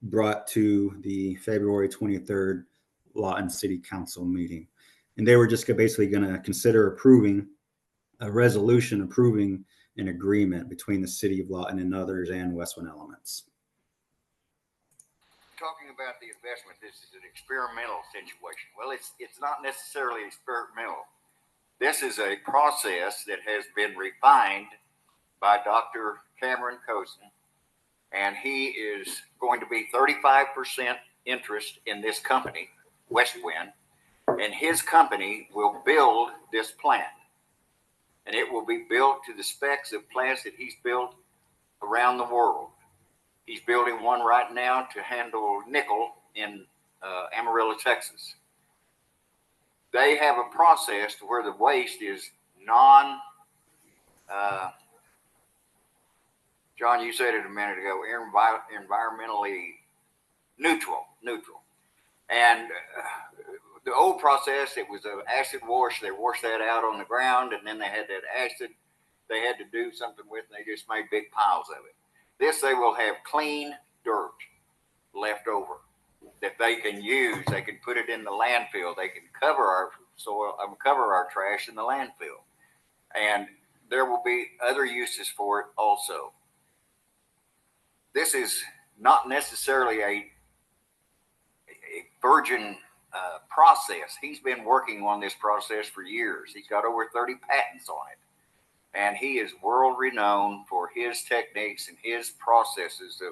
brought to the February 23rd Lawton City Council meeting. And they were just basically going to consider approving a resolution approving an agreement between the city of Lawton and others and Westwind Elements. Talking about the investment, this is an experimental situation. Well, it's not necessarily experimental. This is a process that has been refined by Dr. Cameron Cozen, and he is going to be 35% interest in this company, Westwind, and his company will build this plant. And it will be built to the specs of plants that he's built around the world. He's building one right now to handle nickel in Amarillo, Texas. They have a process to where the waste is John, you said it a minute ago, environmentally neutral. And the old process, it was an acid wash. They washed that out on the ground, and then they had that acid they had to do something with, and they just made big piles of it. This, they will have clean dirt left over that they can use. They can put it in the landfill. They can cover our soil, cover our trash in the landfill. And there will be other uses for it also. This is not necessarily a virgin process. He's been working on this process for years. He's got over 30 patents on it. And he is world renowned for his techniques and his processes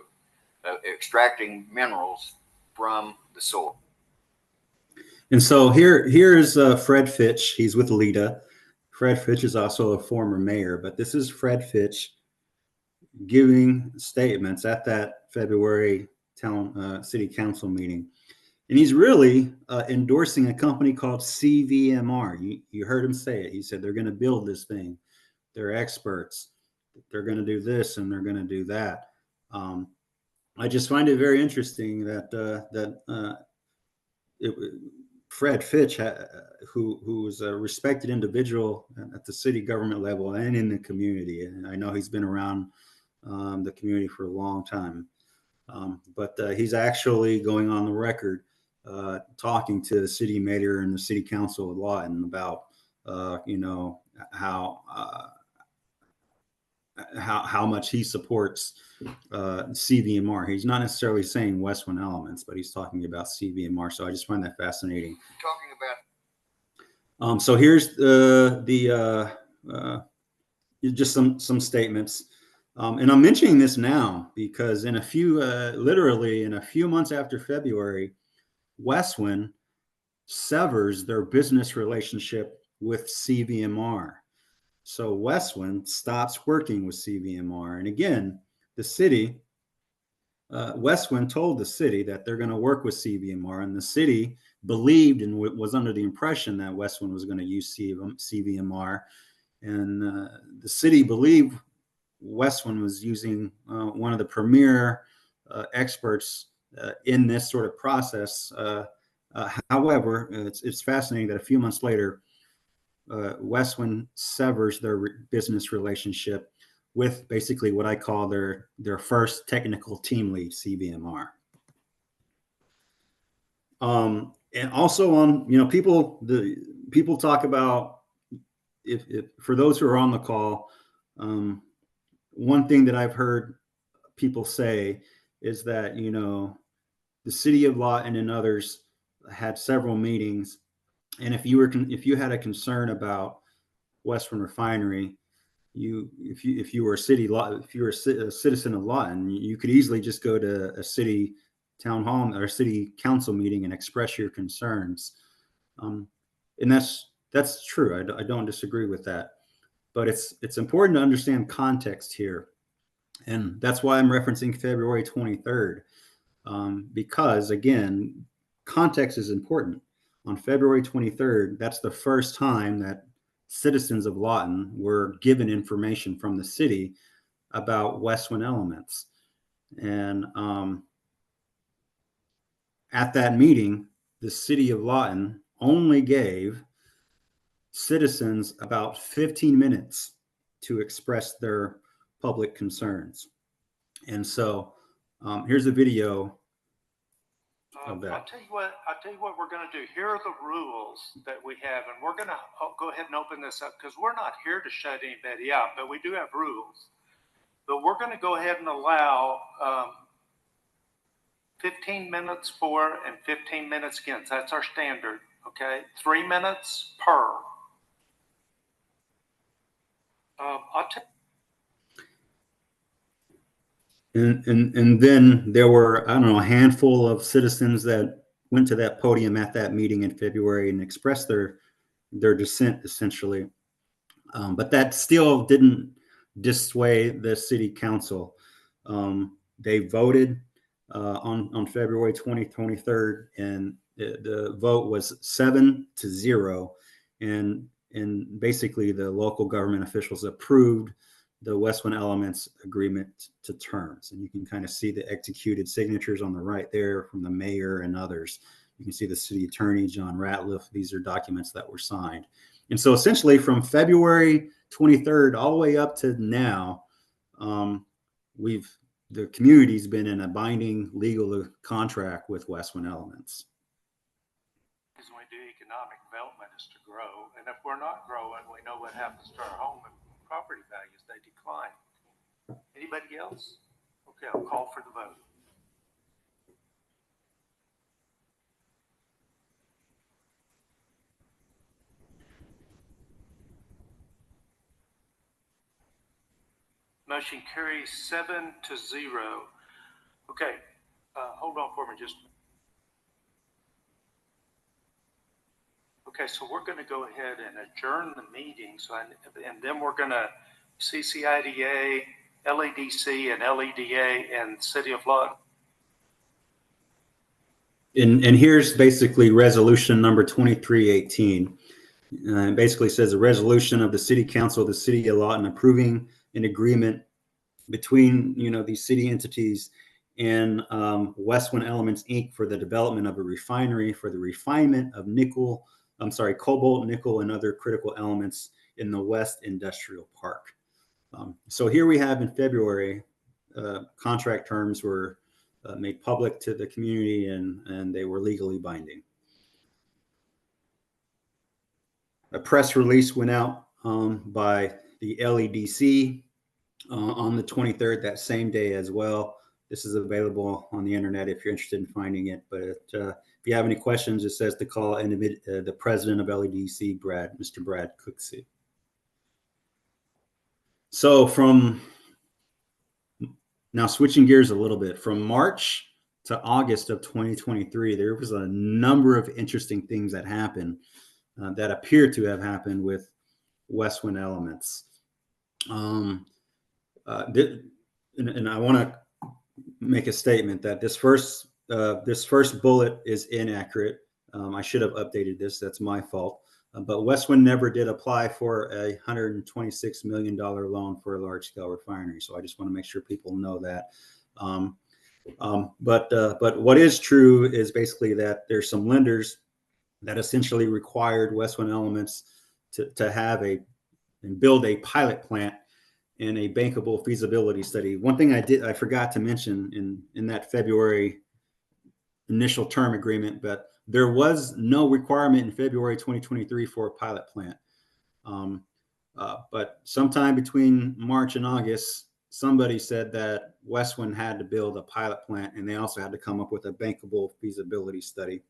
of extracting minerals from the soil. And so here is Fred Fitch. He's with LIDA. Fred Fitch is also a former mayor, but this is Fred Fitch giving statements at that February city council meeting. And he's really endorsing a company called CVMR. You heard him say it. He said they're going to build this thing. They're experts. They're going to do this and they're going to do that. I just find it very interesting that Fred Fitch, who is a respected individual at the city government level and in the community, and I know he's been around the community for a long time, but he's actually going on the record talking to the city mayor and the city council of Lawton about how much he supports CVMR. He's not necessarily saying Westwind Elements, but he's talking about CVMR. So I just find that fascinating. Talking about. So here's just some statements. And I'm mentioning this now because in a few, literally in a few months after February, Westwind severs their business relationship with CVMR. So Westwind stops working with CVMR. And again, the city, Westwind told the city that they're going to work with CVMR, and the city believed and was under the impression that Westwind was going to use CVMR. And the city believed Westwind was using one of the premier experts in this sort of process. However, it's fascinating that a few months later, Westwind severs their business relationship with basically what I call their first technical team lead, CVMR. And also on, people talk about, if for those who are on the call, one thing that I've heard people say is that, you know, the city of Lawton and others had several meetings, and if you had a concern about Western Refinery, if you were a citizen of Lawton, you could easily just go to a city town hall or city council meeting and express your concerns. And that's true. I don't disagree with that, but it's important to understand context here, and that's why I'm referencing February 23rd, because again, context is important. On February 23rd, that's the first time that citizens of Lawton were given information from the city about Westwind Elements. And at that meeting, the city of Lawton only gave citizens about 15 minutes to express their public concerns. And so here's a video of that. I'll tell you what we're going to do. Here are the rules that we have, and we're going to go ahead and open this up because we're not here to shut anybody out, but we do have rules. But we're going to go ahead and allow 15 minutes for and 15 minutes against. That's our standard, okay? 3 minutes per. I'll tell And then there were, I don't know, a handful of citizens that went to that podium at that meeting in February and expressed their dissent, essentially. But that still didn't dissuade the city council. They voted on February 23rd, and the vote was 7-0, and basically the local government officials approved the Westwind Elements agreement to terms. And you can kind of see the executed signatures on the right there from the mayor and others. You can see the city attorney, John Ratliff. These are documents that were signed. And so essentially from February 23rd all the way up to now, the community's been in a binding legal contract with Westwind Elements. Because when we do economic development is to grow, and if we're not growing, we know what happens to our home and property values, they decline. Anybody else? Okay, I'll call for the vote. Motion carries 7-0. Okay, hold on for me just. Okay, so we're going to go ahead and adjourn the meeting. And then we're going to CCIDA, LEDC, and LEDA, and City of Lawton. And here's basically resolution number 2318. It basically says a resolution of the City Council of the City of Lawton approving an agreement between, you know, these city entities and Westwind Elements Inc. for the development of a refinery for the refinement of cobalt, nickel, and other critical elements in the West Industrial Park. So here we have in February, contract terms were made public to the community, and they were legally binding. A press release went out by the LEDC on the 23rd, that same day as well. This is available on the internet if you're interested in finding it. But if you have any questions, it says to call the president of LEDC, Mr. Brad Cooksey. So now switching gears a little bit, from March to August of 2023, there was a number of interesting things that happened that appear to have happened with Westwind Elements. And I want to make a statement that this first bullet is inaccurate. I should have updated this. That's my fault. But Westwind never did apply for a $126 million loan for a large-scale refinery. So I just want to make sure people know that. But what is true is basically that there's some lenders that essentially required Westwind Elements to have and build a pilot plant and a bankable feasibility study. One thing I forgot to mention in that February initial term agreement, but there was no requirement in February 2023 for a pilot plant. But sometime between March and August, somebody said that Westwind had to build a pilot plant, and they also had to come up with a bankable feasibility study.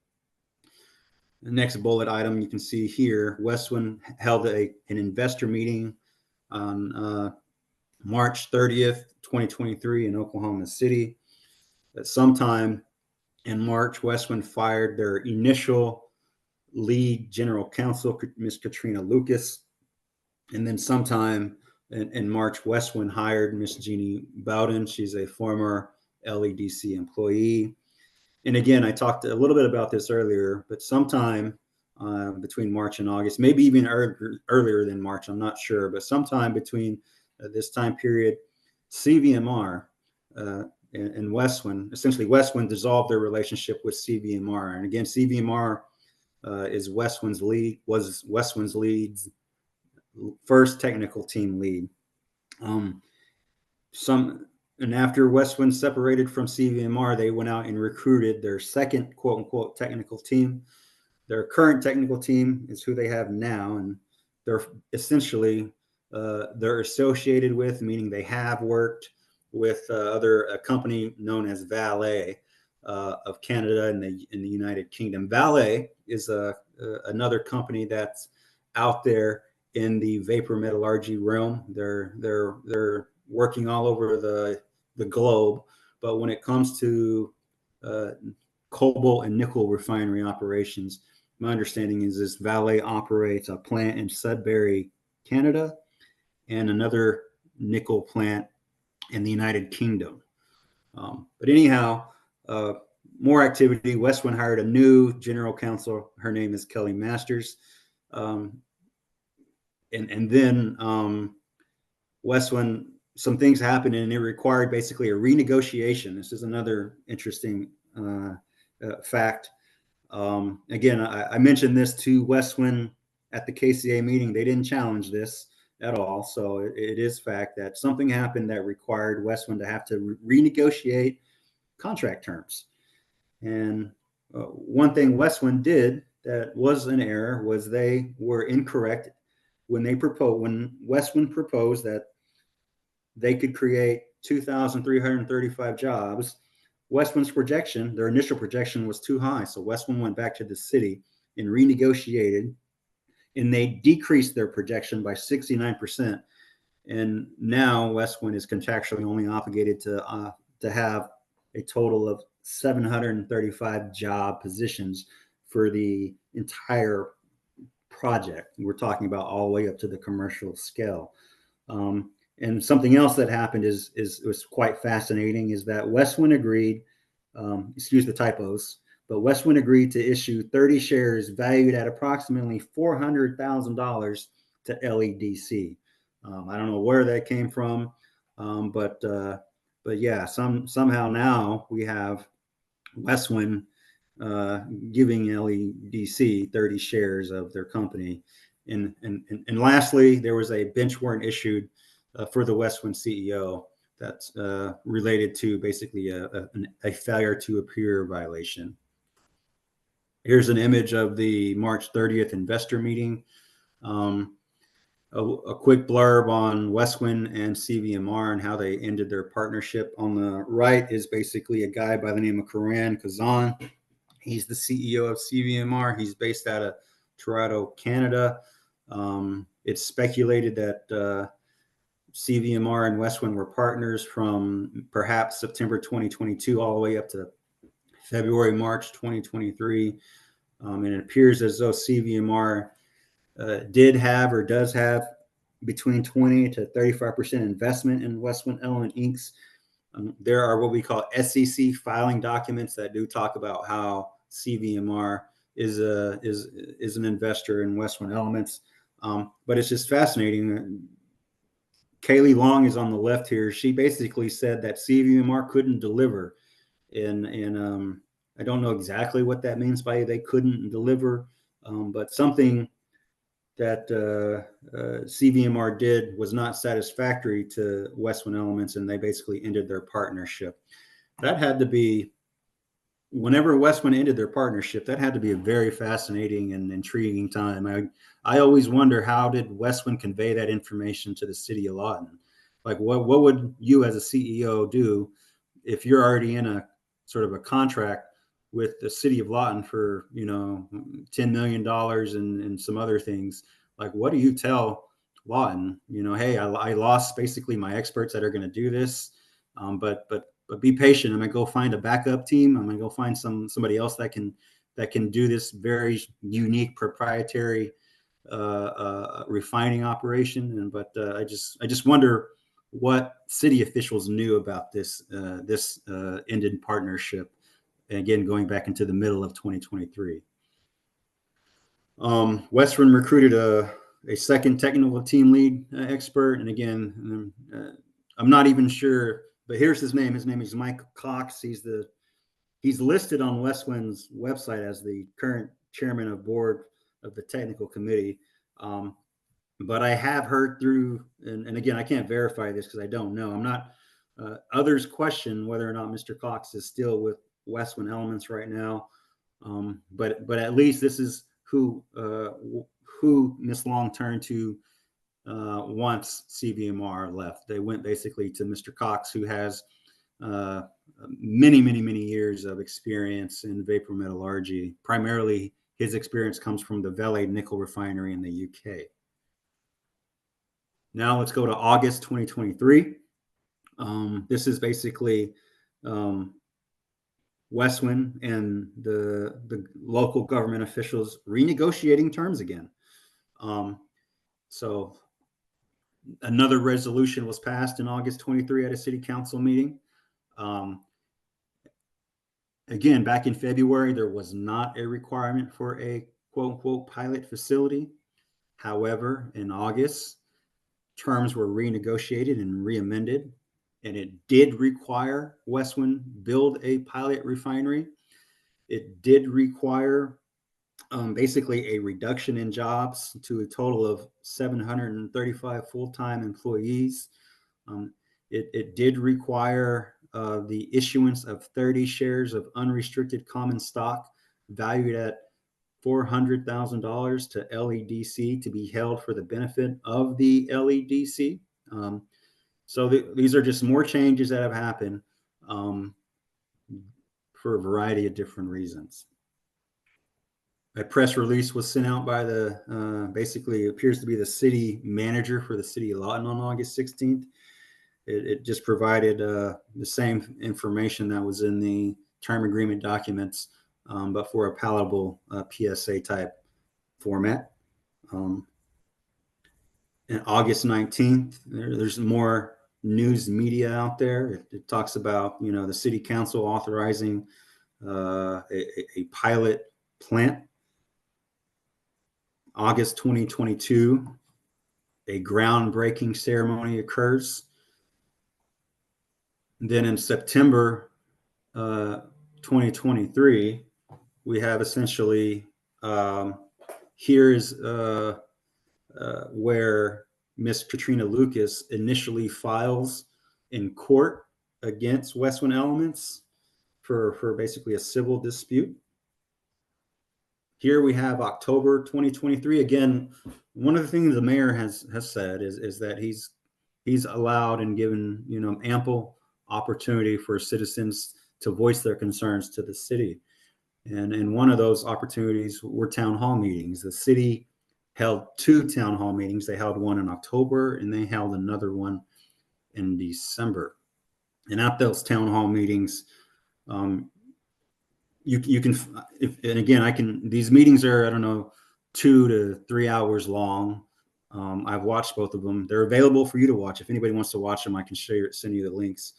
The next bullet item you can see here, Westwind held an investor meeting on March 30th, 2023 in Oklahoma City. At sometime in March, Westwind fired their initial lead general counsel, Ms. Katrina Lucas. And then sometime in March, Westwind hired Ms. Jeannie Bowden. She's a former LEDC employee. And again, I talked a little bit about this earlier, but sometime between March and August, maybe even earlier than March, I'm not sure, but sometime between this time period, CVMR and Westwind, essentially Westwind dissolved their relationship with CVMR. And again, CVMR was Westwind's lead's first technical team lead. And after Westwind separated from CVMR, they went out and recruited their second quote unquote technical team. Their current technical team is who they have now, and they're essentially they're associated with, meaning they have worked with a company known as Vale of Canada and in the United Kingdom. Vale is another company that's out there in the vapor metallurgy realm. They're working all over the globe, but when it comes to cobalt and nickel refinery operations, my understanding is this Vale operates a plant in Sudbury, Canada, and another nickel plant in the United Kingdom. But anyhow, more activity. Westwind hired a new general counsel. Her name is Kelly Masters. And then Westwind, some things happened, and it required basically a renegotiation. This is another interesting fact. Again, I mentioned this to Westwind at the KCA meeting. They didn't challenge this at all. So it is fact that something happened that required Westwind to have to renegotiate contract terms. And one thing Westwind did that was an error was they were incorrect when Westwind proposed that they could create 2,335 jobs. Westwind's projection, their initial projection, was too high. So Westwind went back to the city and renegotiated, and they decreased their projection by 69%. And now Westwind is contractually only obligated to have a total of 735 job positions for the entire project. We're talking about all the way up to the commercial scale. And something else that happened was quite fascinating, is that Westwind agreed, excuse the typos, but Westwind agreed to issue 30 shares valued at approximately $400,000 to LEDC. I don't know where that came from, but yeah, somehow now we have Westwind giving LEDC 30 shares of their company. And lastly, there was a bench warrant issued for the Westwind CEO that's related to basically a failure to appear violation. Here's an image of the March 30th investor meeting. A quick blurb on Westwind and CVMR and how they ended their partnership. On the right is basically a guy by the name of Karan Kazan. He's the CEO of CVMR. He's based out of Toronto, Canada. It's speculated that CVMR and Westwind were partners from perhaps September 2022 all the way up to February, March 2023. And it appears as though CVMR did have or does have between 20 to 35% investment in Westwind Element Inc. There are what we call SEC filing documents that do talk about how CVMR is an investor in Westwind Elements. But it's just fascinating. Kaylee Long is on the left here. She basically said that CVMR couldn't deliver. And I don't know exactly what that means by they couldn't deliver, but something that CVMR did was not satisfactory to Westwind Elements, and they basically ended their partnership. That had to be, whenever Westwind ended their partnership, that had to be a very fascinating and intriguing time. I always wonder, how did Westwind convey that information to the city of Lawton? Like what would you as a CEO do if you're already in a sort of a contract with the city of Lawton for, $10 million and some other things? Like, what do you tell Lawton? Hey, I lost basically my experts that are going to do this. But be patient. I'm gonna go find a backup team. I'm gonna go find somebody else that can do this very unique proprietary refining operation. I just wonder what city officials knew about this ended partnership. And again, going back into the middle of 2023. Western recruited a second technical team lead expert. And again, I'm not even sure, but here's his name. His name is Mike Cox. He's listed on Westwind's website as the current chairman of board of the technical committee. But I have heard through, and again, I can't verify this because I don't know. I'm not. Others question whether or not Mr. Cox is still with Westwind Elements right now. But at least this is who Miss Long turned to once CVMR left. They went basically to Mr. Cox, who has many years of experience in vapor metallurgy. Primarily, his experience comes from the Vale nickel refinery in the UK. Now let's go to August 2023. This is basically Westwind and the local government officials renegotiating terms again. So another resolution was passed in August 23 at a city council meeting. Again, back in February, there was not a requirement for a quote unquote pilot facility. However, in August, terms were renegotiated and reamended, and it did require Westwind build a pilot refinery. It did require basically a reduction in jobs to a total of 735 full-time employees. It did require the issuance of 30 shares of unrestricted common stock valued at $400,000 to LEDC to be held for the benefit of the LEDC. So these are just more changes that have happened for a variety of different reasons. A press release was sent out by the basically appears to be the city manager for the city of Lawton on August 16th. It just provided the same information that was in the term agreement documents, but for a palatable PSA type format. And August 19th, there's more news media out there. It talks about, the city council authorizing a pilot plant. August 2022, a groundbreaking ceremony occurs. Then in September 2023, we have essentially here's where Miss Katrina Lucas initially files in court against Westwind Elements for basically a civil dispute. Here we have October 2023. Again, one of the things the mayor has said is that he's allowed and given ample opportunity for citizens to voice their concerns to the city. And one of those opportunities were town hall meetings. The city held 2 town hall meetings. They held one in October and they held another one in December. And at those town hall meetings, you can, and again, these meetings are, 2 to 3 hours long. I've watched both of them. They're available for you to watch. If anybody wants to watch them, I can send you the links.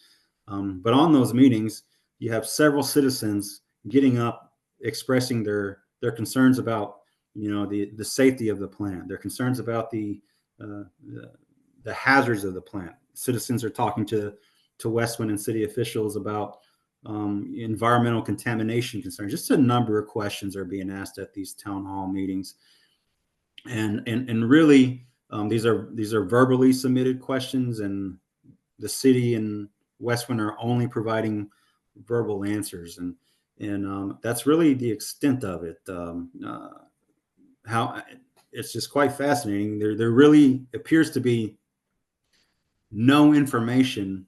But on those meetings, you have several citizens getting up, expressing their concerns about, the safety of the plant, their concerns about the hazards of the plant. Citizens are talking to Westwind and city officials about environmental contamination concerns. Just a number of questions are being asked at these town hall meetings, and really these are verbally submitted questions, and the city and Westwind are only providing verbal answers, and that's really the extent of it. How it's just quite fascinating. There really appears to be no information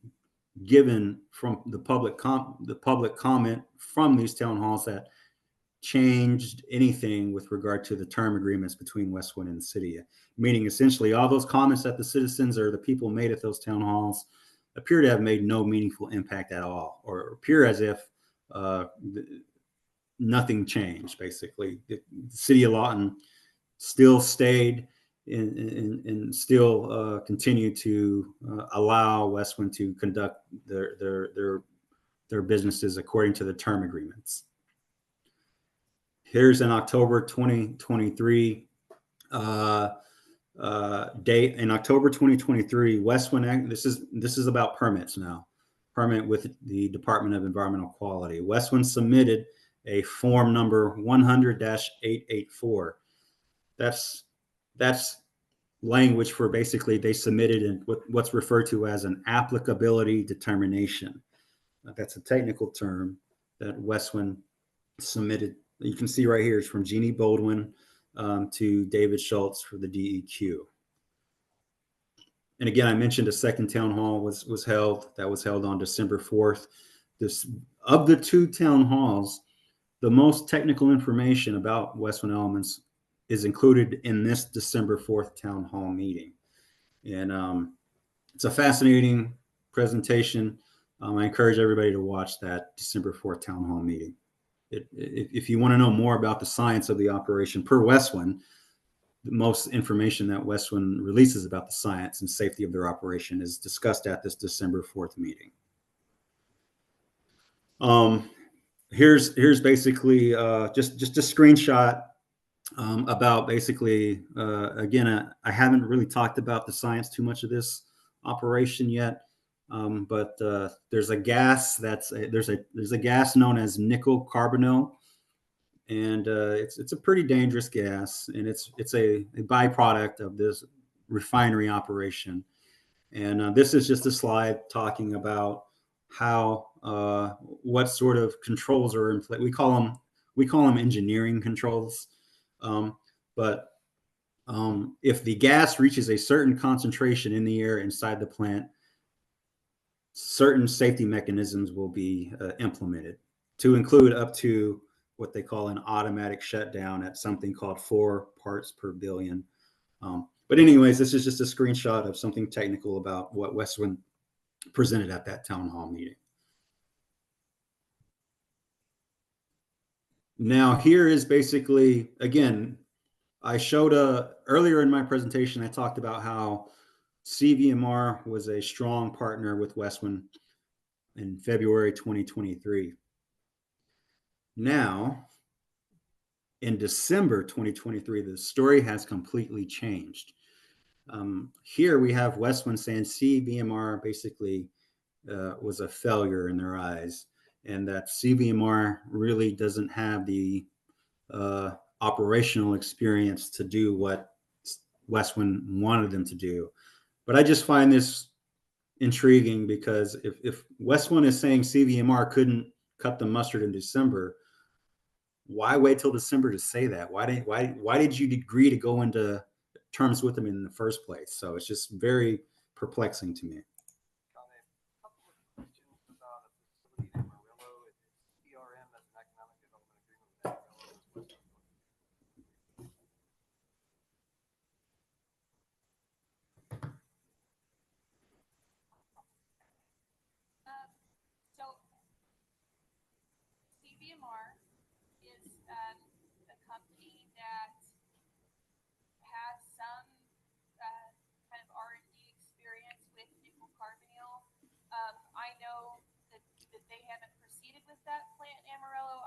given from the public comment from these town halls that changed anything with regard to the term agreements between Westwood and the city. Meaning, essentially, all those comments that the citizens or the people made at those town halls appear to have made no meaningful impact at all, or appear as if nothing changed. Basically, the city of Lawton still stayed and still continue to allow Westwood to conduct their businesses according to the term agreements. Here's an October 2023 date. In October 2023, Westwood, this is about permits now. Permit with the Department of Environmental Quality. Westwood submitted a form number 100-884. That's language for basically they submitted in what's referred to as an applicability determination. That's a technical term that Westwood submitted. You can see right here, it's from Jeannie Baldwin to David Schultz for the DEQ. And again, I mentioned a second town hall was held. That was held on December 4th. Of the two town halls, the most technical information about Westwood Elements is included in this December 4th town hall meeting. And it's a fascinating presentation. I encourage everybody to watch that December 4th town hall meeting. If you want to know more about the science of the operation per Westwood, the most information that Westwood releases about the science and safety of their operation is discussed at this December 4th meeting. Here's basically just a screenshot about basically, again, I haven't really talked about the science too much of this operation yet. But there's a gas there's a gas known as nickel carbonyl, and it's a pretty dangerous gas, and it's a byproduct of this refinery operation. And this is just a slide talking about how what sort of controls are in place. We call them engineering controls, but if the gas reaches a certain concentration in the air inside the plant, certain safety mechanisms will be implemented, to include up to what they call an automatic shutdown at something called 4 parts per billion. But anyways, this is just a screenshot of something technical about what Westwood presented at that town hall meeting. Now here is basically, again, I showed earlier in my presentation, I talked about how CVMR was a strong partner with Westwood in February 2023. Now, in December 2023, the story has completely changed. Here we have Westwood saying CVMR basically was a failure in their eyes, and that CVMR really doesn't have the operational experience to do what Westwood wanted them to do. But I just find this intriguing, because if Westwood is saying CVMR couldn't cut the mustard in December, why wait till December to say that? Why did you agree to go into terms with them in the first place? So it's just very perplexing to me. CVMR is a company that has some kind of R&D experience with nickel carbonyl. I know that they haven't proceeded with that plant in Amarillo.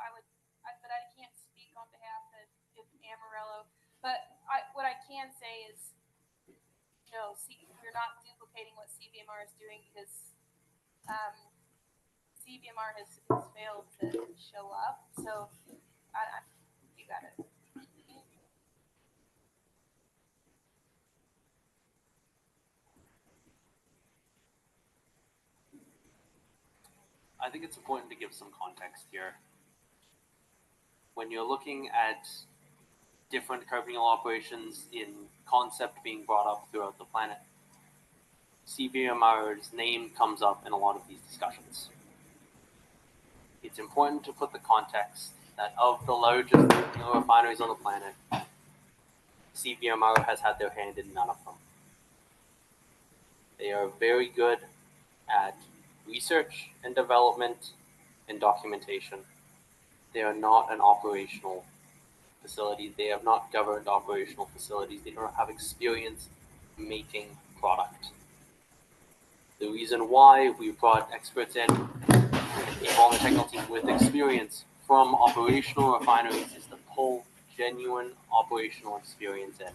But I can't speak on behalf of Amarillo. But what I can say is, you're not duplicating what CVMR is doing, because CVMR has failed to show up. So you got it. I think it's important to give some context here. When you're looking at different carbonyl operations in concept being brought up throughout the planet, CVMR's name comes up in a lot of these discussions. It's important to put the context that of the largest refineries on the planet, CVMR has had their hand in none of them. They are very good at research and development and documentation. They are not an operational facility. They have not governed operational facilities. They don't have experience making product. The reason why we brought experts in, people on the technical team with experience from operational refineries, is to pull genuine operational experience in.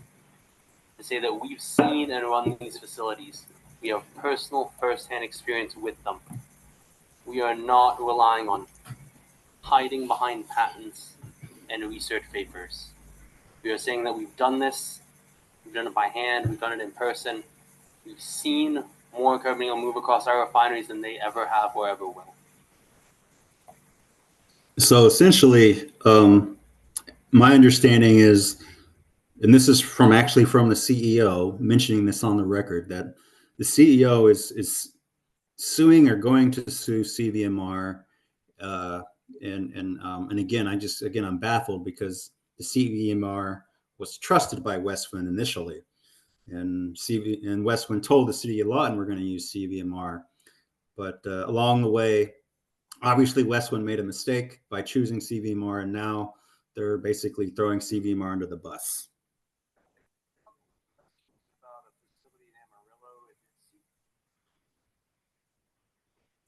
To say that we've seen and run these facilities, we have personal first-hand experience with them. We are not relying on hiding behind patents and research papers. We are saying that we've done this, we've done it by hand, we've done it in person. We've seen more carbonyl move across our refineries than they ever have or ever will. So essentially, my understanding is, and this is from the CEO mentioning this on the record, that the CEO is suing or going to sue CVMR. And again, I'm baffled because the CVMR was trusted by Westwind initially, and Westwind told the city of Lawton we're going to use CVMR, but along the way, obviously Westwind made a mistake by choosing CVMR, and now they're basically throwing CVMR under the bus.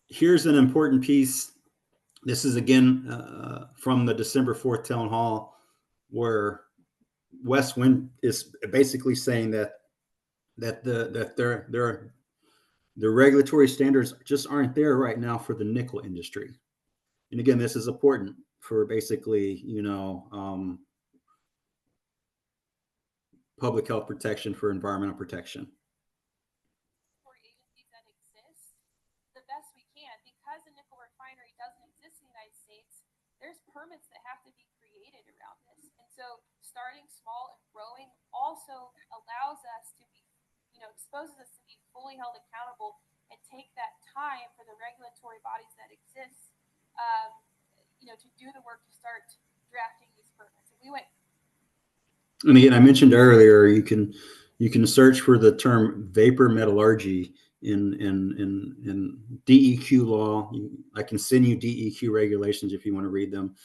Here's an important piece. This is again from the December 4th town hall, where Westwind is basically saying that the regulatory standards just aren't there right now for the nickel industry. And again, this is important for basically, public health protection, for environmental protection. For agencies that exist the best we can, because a nickel refinery doesn't exist in the United States, there's permits that have to be created around this. And so starting small and growing also allows us to be, exposes us to be fully held accountable and take that time for the regulatory bodies that exist, to do the work to start drafting these permits. And we went. And again, I mentioned earlier, you can search for the term vapor metallurgy in DEQ law. I can send you DEQ regulations if you want to read them.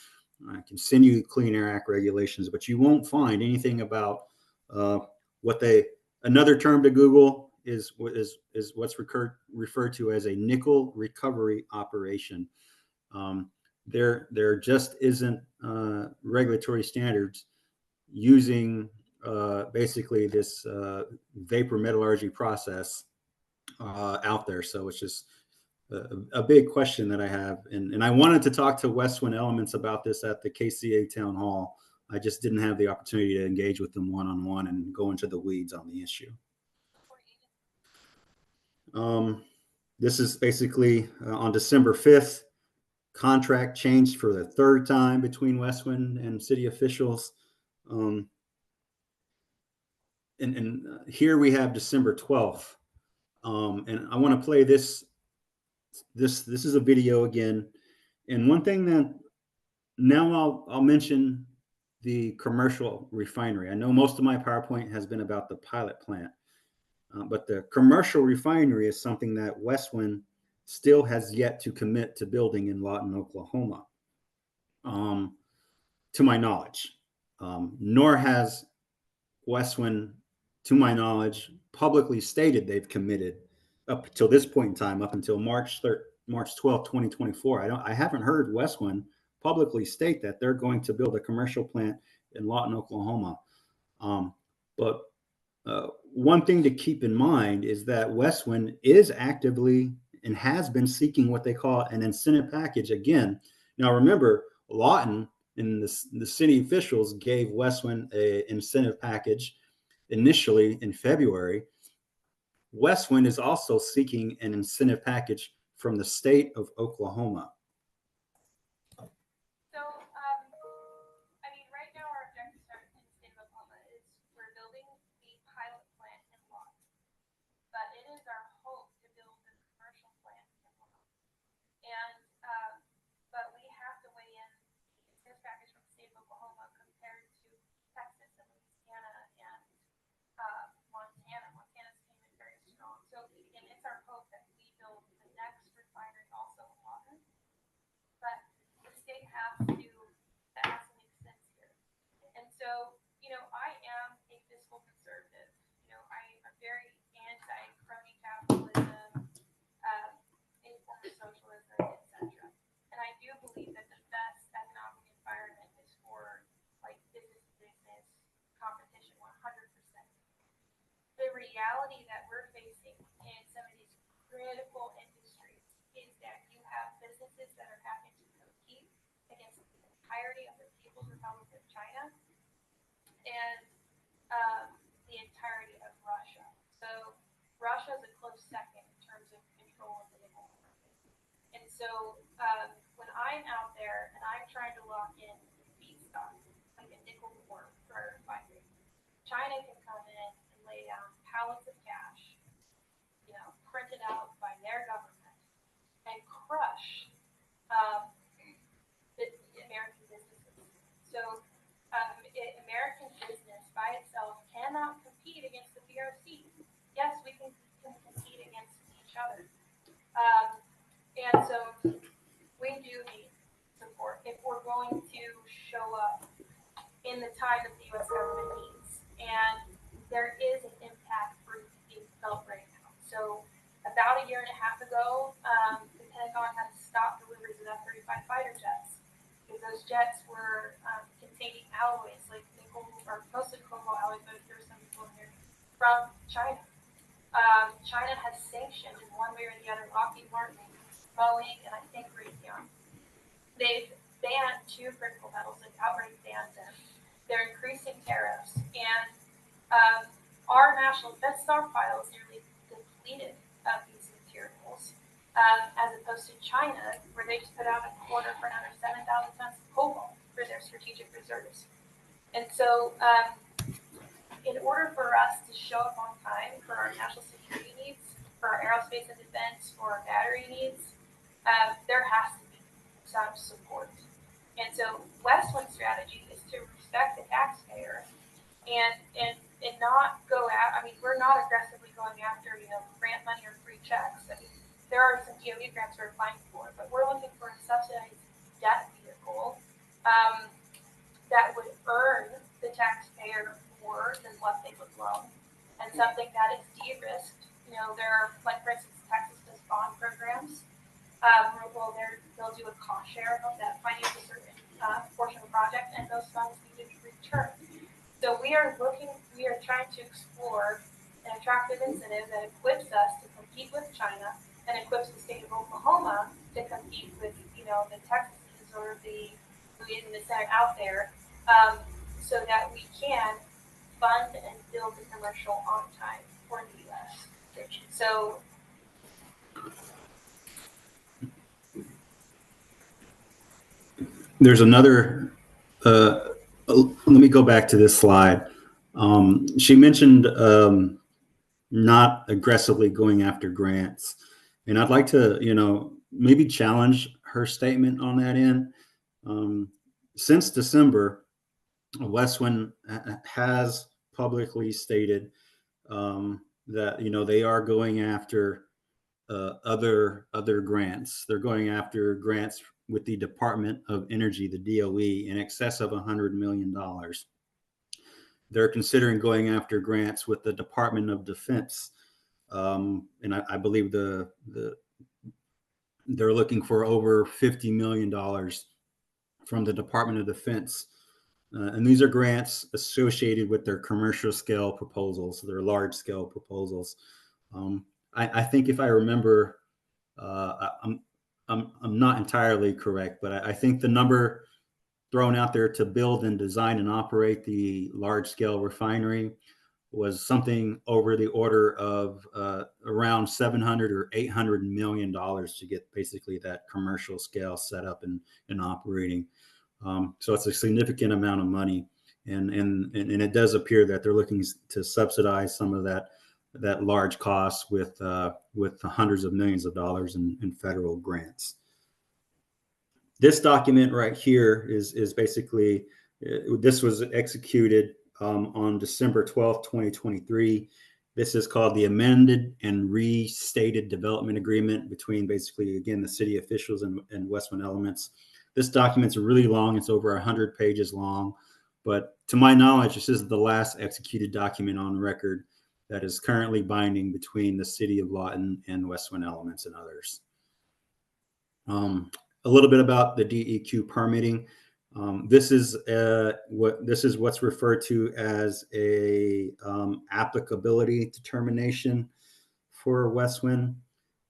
I can send you Clean Air Act regulations, but you won't find anything about another term to Google is what's referred to as a nickel recovery operation. There just isn't regulatory standards using basically this vapor metallurgy process out there. So it's just a big question that I have. And I wanted to talk to Westwind Elements about this at the KCA town hall. I just didn't have the opportunity to engage with them one-on-one and go into the weeds on the issue. This is basically on December 5th, contract changed for the third time between Westwind and city officials. And here we have December 12th. And I want to play this. This is a video again. And one thing that now I'll mention the commercial refinery. I know most of my PowerPoint has been about the pilot plant, but the commercial refinery is something that Westwind still has yet to commit to building in Lawton, Oklahoma, to my knowledge. Nor has Westwind, to my knowledge, publicly stated they've committed up until this point in time, up until March 12th, 2024. I haven't heard Westwind publicly state that they're going to build a commercial plant in Lawton, Oklahoma. But one thing to keep in mind is that Westwind is actively and has been seeking what they call an incentive package again. Now, remember, Lawton and the city officials gave Westwind an incentive package initially in February. Westwind is also seeking an incentive package from the state of Oklahoma. So, right now our objectives in the state of Oklahoma is we're building a pilot plant in Lawton. But it is our hope I am a fiscal conservative. I'm very anti-crony capitalism, any form of socialism, etc. And I do believe that the best economic environment is for like business to business competition 100%. The reality that we're facing in some of these critical industries is that you have businesses that are having to compete against the entirety of the People's Republic of China and the entirety of Russia. So Russia is a close second in terms of control of the nickel market. And so when I'm out there and I'm trying to lock in feedstock, like a nickel ore for a refinery, China can come in and lay down pallets of cash, printed out by their government, and crush the American businesses. So American business by itself cannot compete against the PRC. Yes, we can compete against each other. And so we do need support if we're going to show up in the time that the U.S. government needs. And there is an impact for being felt right now. So about a year and a half ago, the Pentagon had to stop deliveries of F-35 fighter jets because those jets were containing alloys like nickel or mostly cobalt alloys, but there's some nickel in here from China. China has sanctioned in one way or the other Lockheed Martin, Boeing, and I think Raytheon. They've banned 2 critical metals, like outright banned them. They're increasing tariffs, and our national defense stockpile is nearly depleted of these materials, as opposed to China, where they just put out an order for another 7,000 tons of cobalt for their strategic reserves. And so, in order for us to show up on time for our national security needs, for our aerospace and defense, for our battery needs, there has to be some support. And so Westwind's strategy is to respect the taxpayer and not go out. I mean, we're not aggressively going after, grant money or free checks. I mean, there are some DOE grants we're applying for, but we're looking for a subsidized debt vehicle that would earn the taxpayer more than what they would loan, and something that is de-risked. There are, like, for instance, Texas does bond programs. They'll do a cost share of that financial certain portion of the project, and those funds need to be returned. So we are trying to explore an attractive incentive that equips us to compete with China and equips the state of Oklahoma to compete with, the Texas or the Louisiana Senate out there, so that we can fund and build the commercial on time for the U.S. So There's another, let me go back to this slide. She mentioned not aggressively going after grants. And I'd like to, maybe challenge her statement on that end. Since December, Westwind has publicly stated that, they are going after other grants. They're going after grants with the Department of Energy, the DOE, in excess of $100 million. They're considering going after grants with the Department of Defense, and I believe they're looking for over $50 million from the Department of Defense, and these are grants associated with their commercial scale proposals, their large scale proposals. I think if I remember, I'm not entirely correct, but I think the number thrown out there to build and design and operate the large scale refinery was something over the order of around $700 or $800 million to get basically that commercial scale set up and operating. So it's a significant amount of money, and it does appear that they're looking to subsidize some of that large cost with hundreds of millions of dollars in federal grants. This document right here is basically, this was executed on December 12th, 2023. This is called the Amended and Restated Development Agreement between basically, again, the city officials and Westwind Elements. This document's really long. It's over 100 pages long. But to my knowledge, this is the last executed document on record that is currently binding between the city of Lawton and Westwind Elements and others. A little bit about the DEQ permitting. This is what's referred to as a applicability determination for Westwind,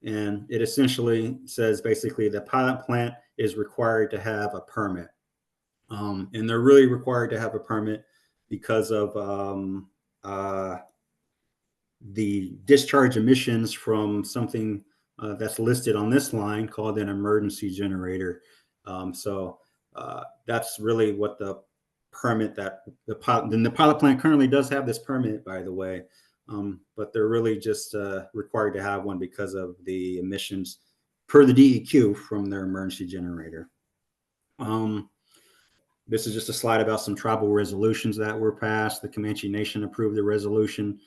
and it essentially says basically the pilot plant is required to have a permit, and they're really required to have a permit because of the discharge emissions from something that's listed on this line called an emergency generator. So that's really what the permit that the pilot plant currently does have this permit, by the way, but they're really just required to have one because of the emissions per the DEQ from their emergency generator. This is just a slide about some tribal resolutions that were passed. The Comanche Nation approved the resolution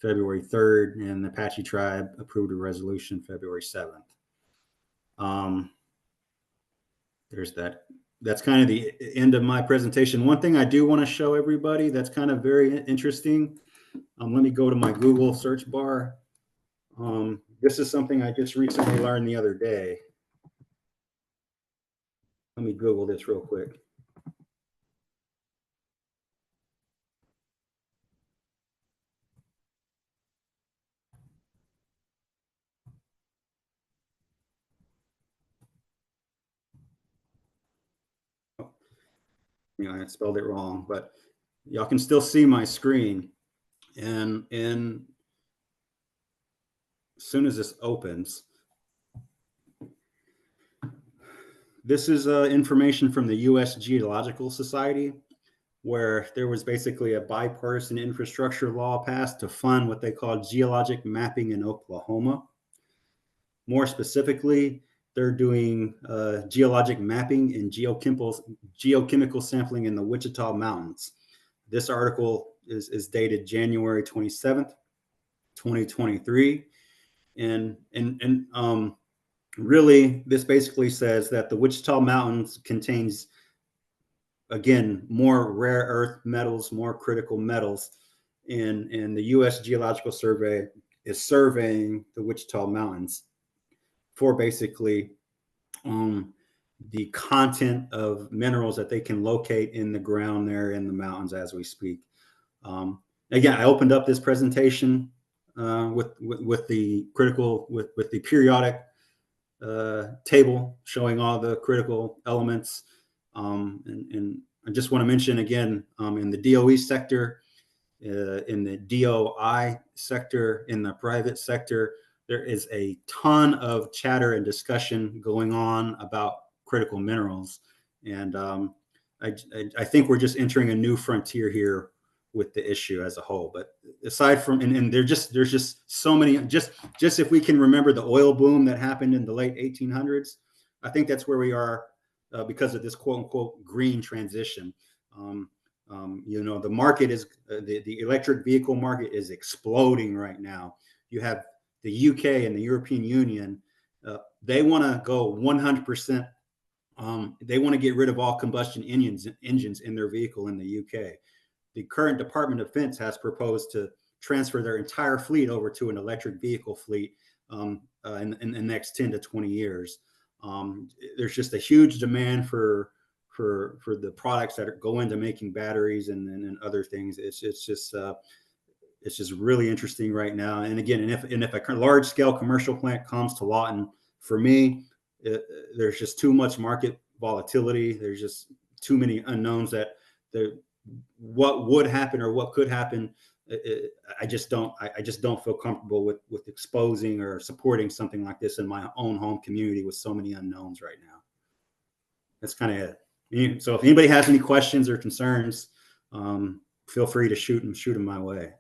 February 3rd, and the Apache tribe approved a resolution February 7th. There's that. That's kind of the end of my presentation. One thing I do want to show everybody that's kind of very interesting. Let me go to my Google search bar. This is something I just recently learned the other day. Let me Google this real quick. I spelled it wrong, but y'all can still see my screen. And as soon as this opens, this is information from the U.S. Geological Society, where there was basically a bipartisan infrastructure law passed to fund what they call geologic mapping in Oklahoma. More specifically, they're doing geologic mapping and geochemical sampling in the Wichita Mountains. This article is dated January 27th, 2023. And really, this basically says that the Wichita Mountains contains, again, more rare earth metals, more critical metals. And the U.S. Geological Survey is surveying the Wichita Mountains for basically the content of minerals that they can locate in the ground there in the mountains as we speak. Again, I opened up this presentation with the periodic table showing all the critical elements. And I just want to mention again, in the DOE sector, in the DOI sector, in the private sector, there is a ton of chatter and discussion going on about critical minerals. And I think we're just entering a new frontier here with the issue as a whole. But aside from, and there's just so many, just if we can remember the oil boom that happened in the late 1800s, I think that's where we are because of this quote unquote green transition. The market is, the electric vehicle market is exploding right now. You have the UK and the European Union, they want to go 100%. They want to get rid of all combustion engines in their vehicle in the UK. The current Department of Defense has proposed to transfer their entire fleet over to an electric vehicle fleet in the next 10 to 20 years. There's just a huge demand for the products that go into making batteries and other things. It's just really interesting right now. And again, if a large scale commercial plant comes to Lawton, for me, there's just too much market volatility. There's just too many unknowns that what would happen or what could happen. I just don't feel comfortable with exposing or supporting something like this in my own home community with so many unknowns right now. That's kind of it. So if anybody has any questions or concerns, feel free to shoot them my way.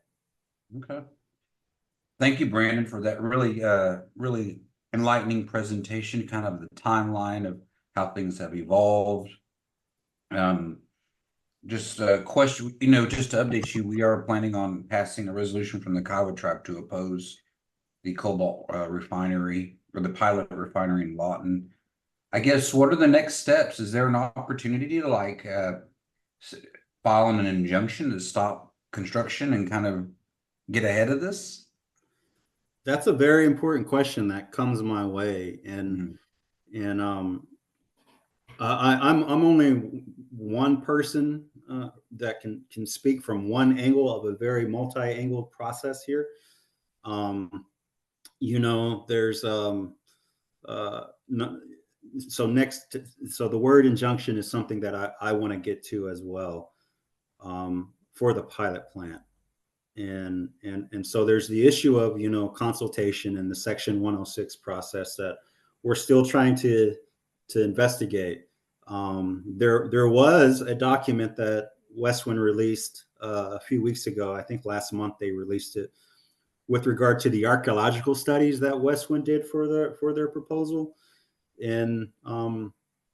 Okay. Thank you, Brandon, for that really enlightening presentation, kind of the timeline of how things have evolved. Just a question, just to update you, we are planning on passing a resolution from the Kiowa tribe to oppose the Cobalt Refinery, or the pilot refinery in Lawton. I guess, what are the next steps? Is there an opportunity to filing an injunction to stop construction and kind of get ahead of this? That's a very important question that comes my way, and I'm only one person that can speak from one angle of a very multi-angle process here. There's no, so the word injunction is something that I want to get to as well, for the pilot plant. And so there's the issue of, consultation and the Section 106 process that we're still trying to investigate. There was a document that Westwind released a few weeks ago. I think last month they released it, with regard to the archaeological studies that Westwind did for their proposal. And I'm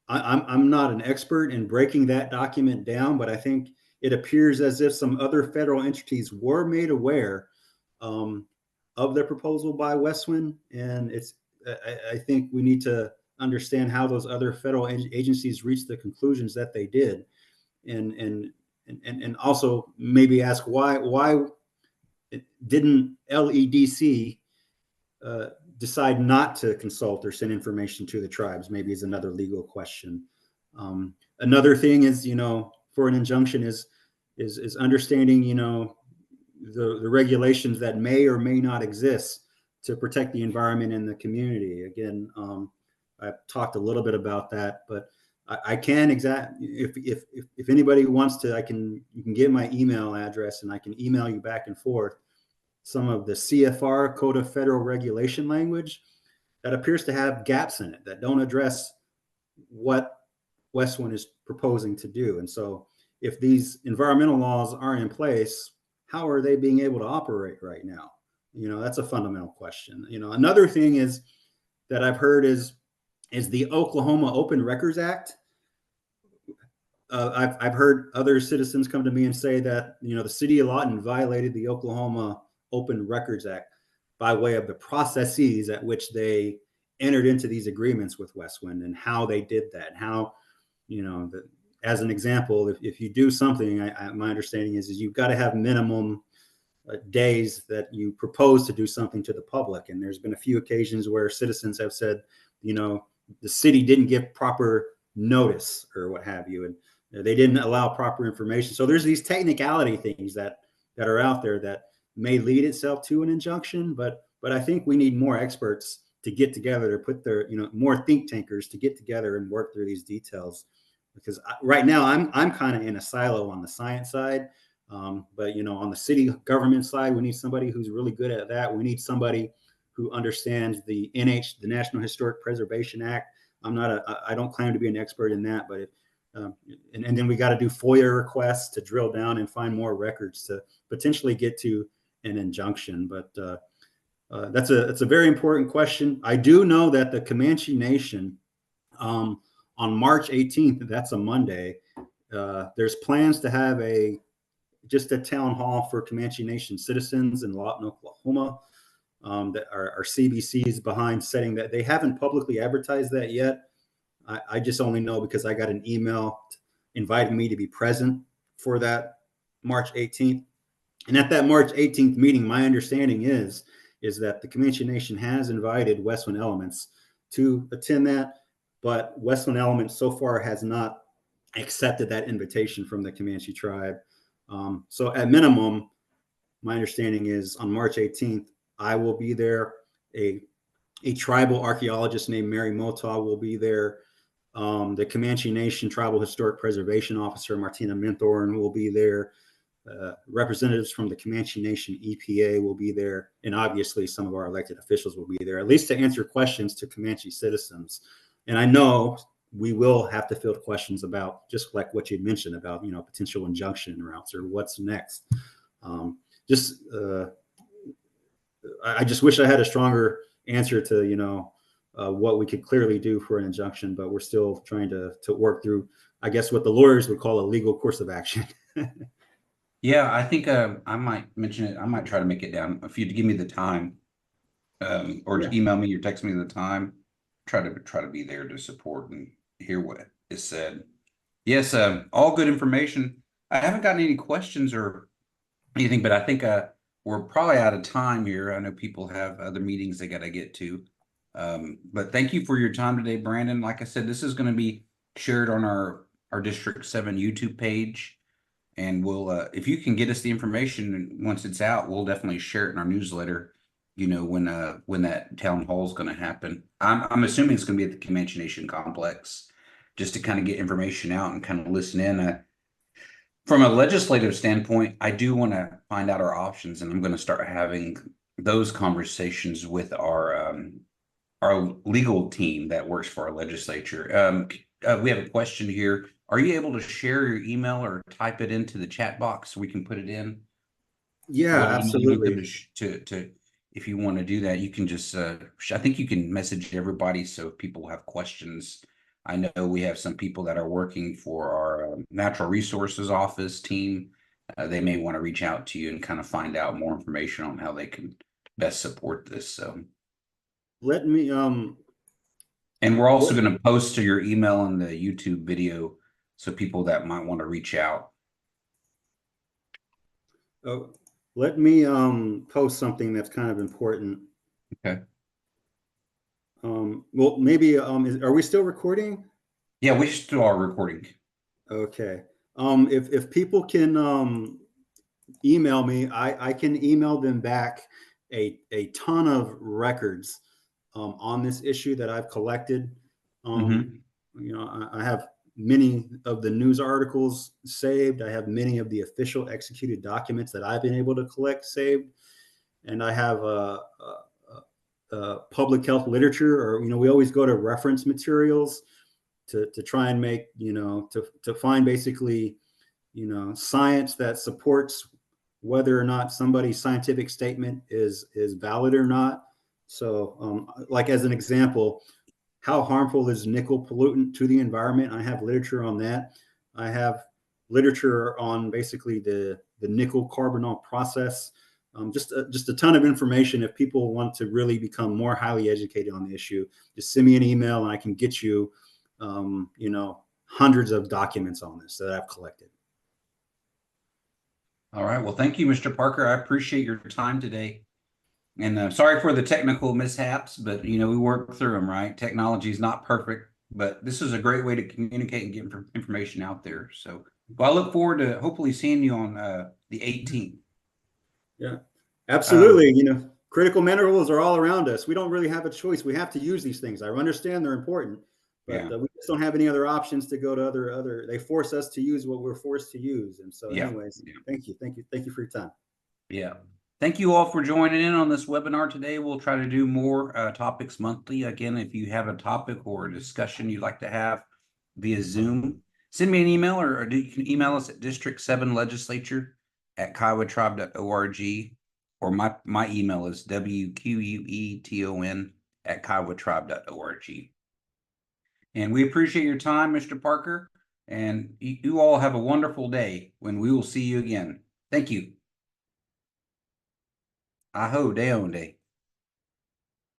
not an expert in breaking that document down, but I think it appears as if some other federal entities were made aware of their proposal by Westwind, and I think we need to understand how those other federal agencies reached the conclusions that they did, and also maybe ask why didn't LEDC decide not to consult or send information to the tribes? Maybe is another legal question. Another thing is, for an injunction is understanding, the regulations that may or may not exist to protect the environment and the community. Again, I've talked a little bit about that, but I can if anybody wants to, you can get my email address and I can email you back and forth some of the CFR Code of Federal Regulation language that appears to have gaps in it that don't address what Westwind is proposing to do. And so if these environmental laws aren't in place, how are they being able to operate right now? That's a fundamental question. Another thing is that I've heard is the Oklahoma Open Records Act. I've heard other citizens come to me and say that, the city of Lawton violated the Oklahoma Open Records Act by way of the processes at which they entered into these agreements with Westwind and how they did that. How, as an example, if you do something, my understanding is you've got to have minimum days that you propose to do something to the public. And there's been a few occasions where citizens have said, the city didn't give proper notice or what have you, and they didn't allow proper information. So there's these technicality things that are out there that may lead itself to an injunction, but I think we need more experts to get together, to put their, more think tankers to get together and work through these details. Because right now I'm kind of in a silo on the science side, but on the city government side, we need somebody who's really good at that. We need somebody who understands the National Historic Preservation Act. I don't claim to be an expert in that, but and then we got to do FOIA requests to drill down and find more records to potentially get to an injunction. But that's a very important question. I do know that the Comanche Nation, on March 18th, that's a Monday, there's plans to have just a town hall for Comanche Nation citizens in Lawton, Oklahoma. That are CBC's behind setting that. They haven't publicly advertised that yet. I just only know because I got an email inviting me to be present for that March 18th. And at that March 18th meeting, my understanding is that the Comanche Nation has invited Westwind Elements to attend that, but Westwind Elements so far has not accepted that invitation from the Comanche tribe. So at minimum, my understanding is on March 18th, I will be there. A tribal archaeologist named Mary Motah will be there. The Comanche Nation Tribal Historic Preservation Officer Martina Minthorn will be there. Representatives from the Comanche Nation EPA will be there, and obviously some of our elected officials will be there, at least to answer questions to Comanche citizens. And I know we will have to field questions about, just like what you mentioned about, potential injunction routes or what's next. I just wish I had a stronger answer to, what we could clearly do for an injunction, but we're still trying to work through, I guess, what the lawyers would call a legal course of action. Yeah, I think I might mention it. I might try to make it down if you'd give me the time, or Yeah. email me or text me the time. Try to be there to support and hear what is said. Yes, all good information. I haven't gotten any questions or anything, but I think we're probably out of time here. I know people have other meetings they got to get to. But thank you for your time today, Brandon. Like I said, this is going to be shared on our District 7 YouTube page. And we'll, if you can get us the information once it's out, we'll definitely share it in our newsletter. You know, when that town hall is going to happen. I'm assuming it's going to be at the Comanche Nation complex, just to kind of get information out and kind of listen in. From a legislative standpoint, I do want to find out our options, and I'm going to start having those conversations with our legal team that works for our legislature. We have a question here. Are you able to share your email or type it into the chat box so we can put it in? Yeah, What email you need them absolutely. to if you want to do that, you can just I think you can message everybody so if people have questions. I know we have some people that are working for our natural resources office team. They may want to reach out to you and kind of find out more information on how they can best support this. So, Let me and we're also let, going to post to your email in the YouTube video so people that might want to reach out. oh, let me post something that's kind of important. Okay. Well, maybe are we still recording? Yeah, we still are recording. Okay. If people can email me, I can email them back a ton of records on this issue that I've collected. Mhm. You know, I have many of the news articles saved. I have many of the official executed documents that I've been able to collect saved, and I have public health literature, or we always go to reference materials to try and make to find basically science that supports whether or not somebody's scientific statement is valid or not. So, like as an example, how harmful is nickel pollutant to the environment? I have literature on that. I have literature on basically the nickel carbonyl process. Just a ton of information. If people want to really become more highly educated on the issue, just send me an email and I can get you, hundreds of documents on this that I've collected. All right. Well, thank you, Mr. Parker. I appreciate your time today. And sorry for the technical mishaps, but we work through them, right? Technology is not perfect, but this is a great way to communicate and get information out there. So, well, I look forward to hopefully seeing you on the 18th. Yeah, absolutely. Critical minerals are all around us. We don't really have a choice. We have to use these things. I understand they're important, but Yeah. we just don't have any other options to go to other. They force us to use what we're forced to use. And so, Yeah. anyways, Yeah. thank you for your time. Yeah. Thank you all for joining in on this webinar today. We'll try to do more topics monthly. Again, if you have a topic or a discussion you'd like to have via Zoom, send me an email or you can email us at district7legislature@kiowatribe.org, or my email is wqueton@kiowatribe.org. And we appreciate your time, Mr. Parker, and you all have a wonderful day when we will see you again. Thank you. Aho Deonde.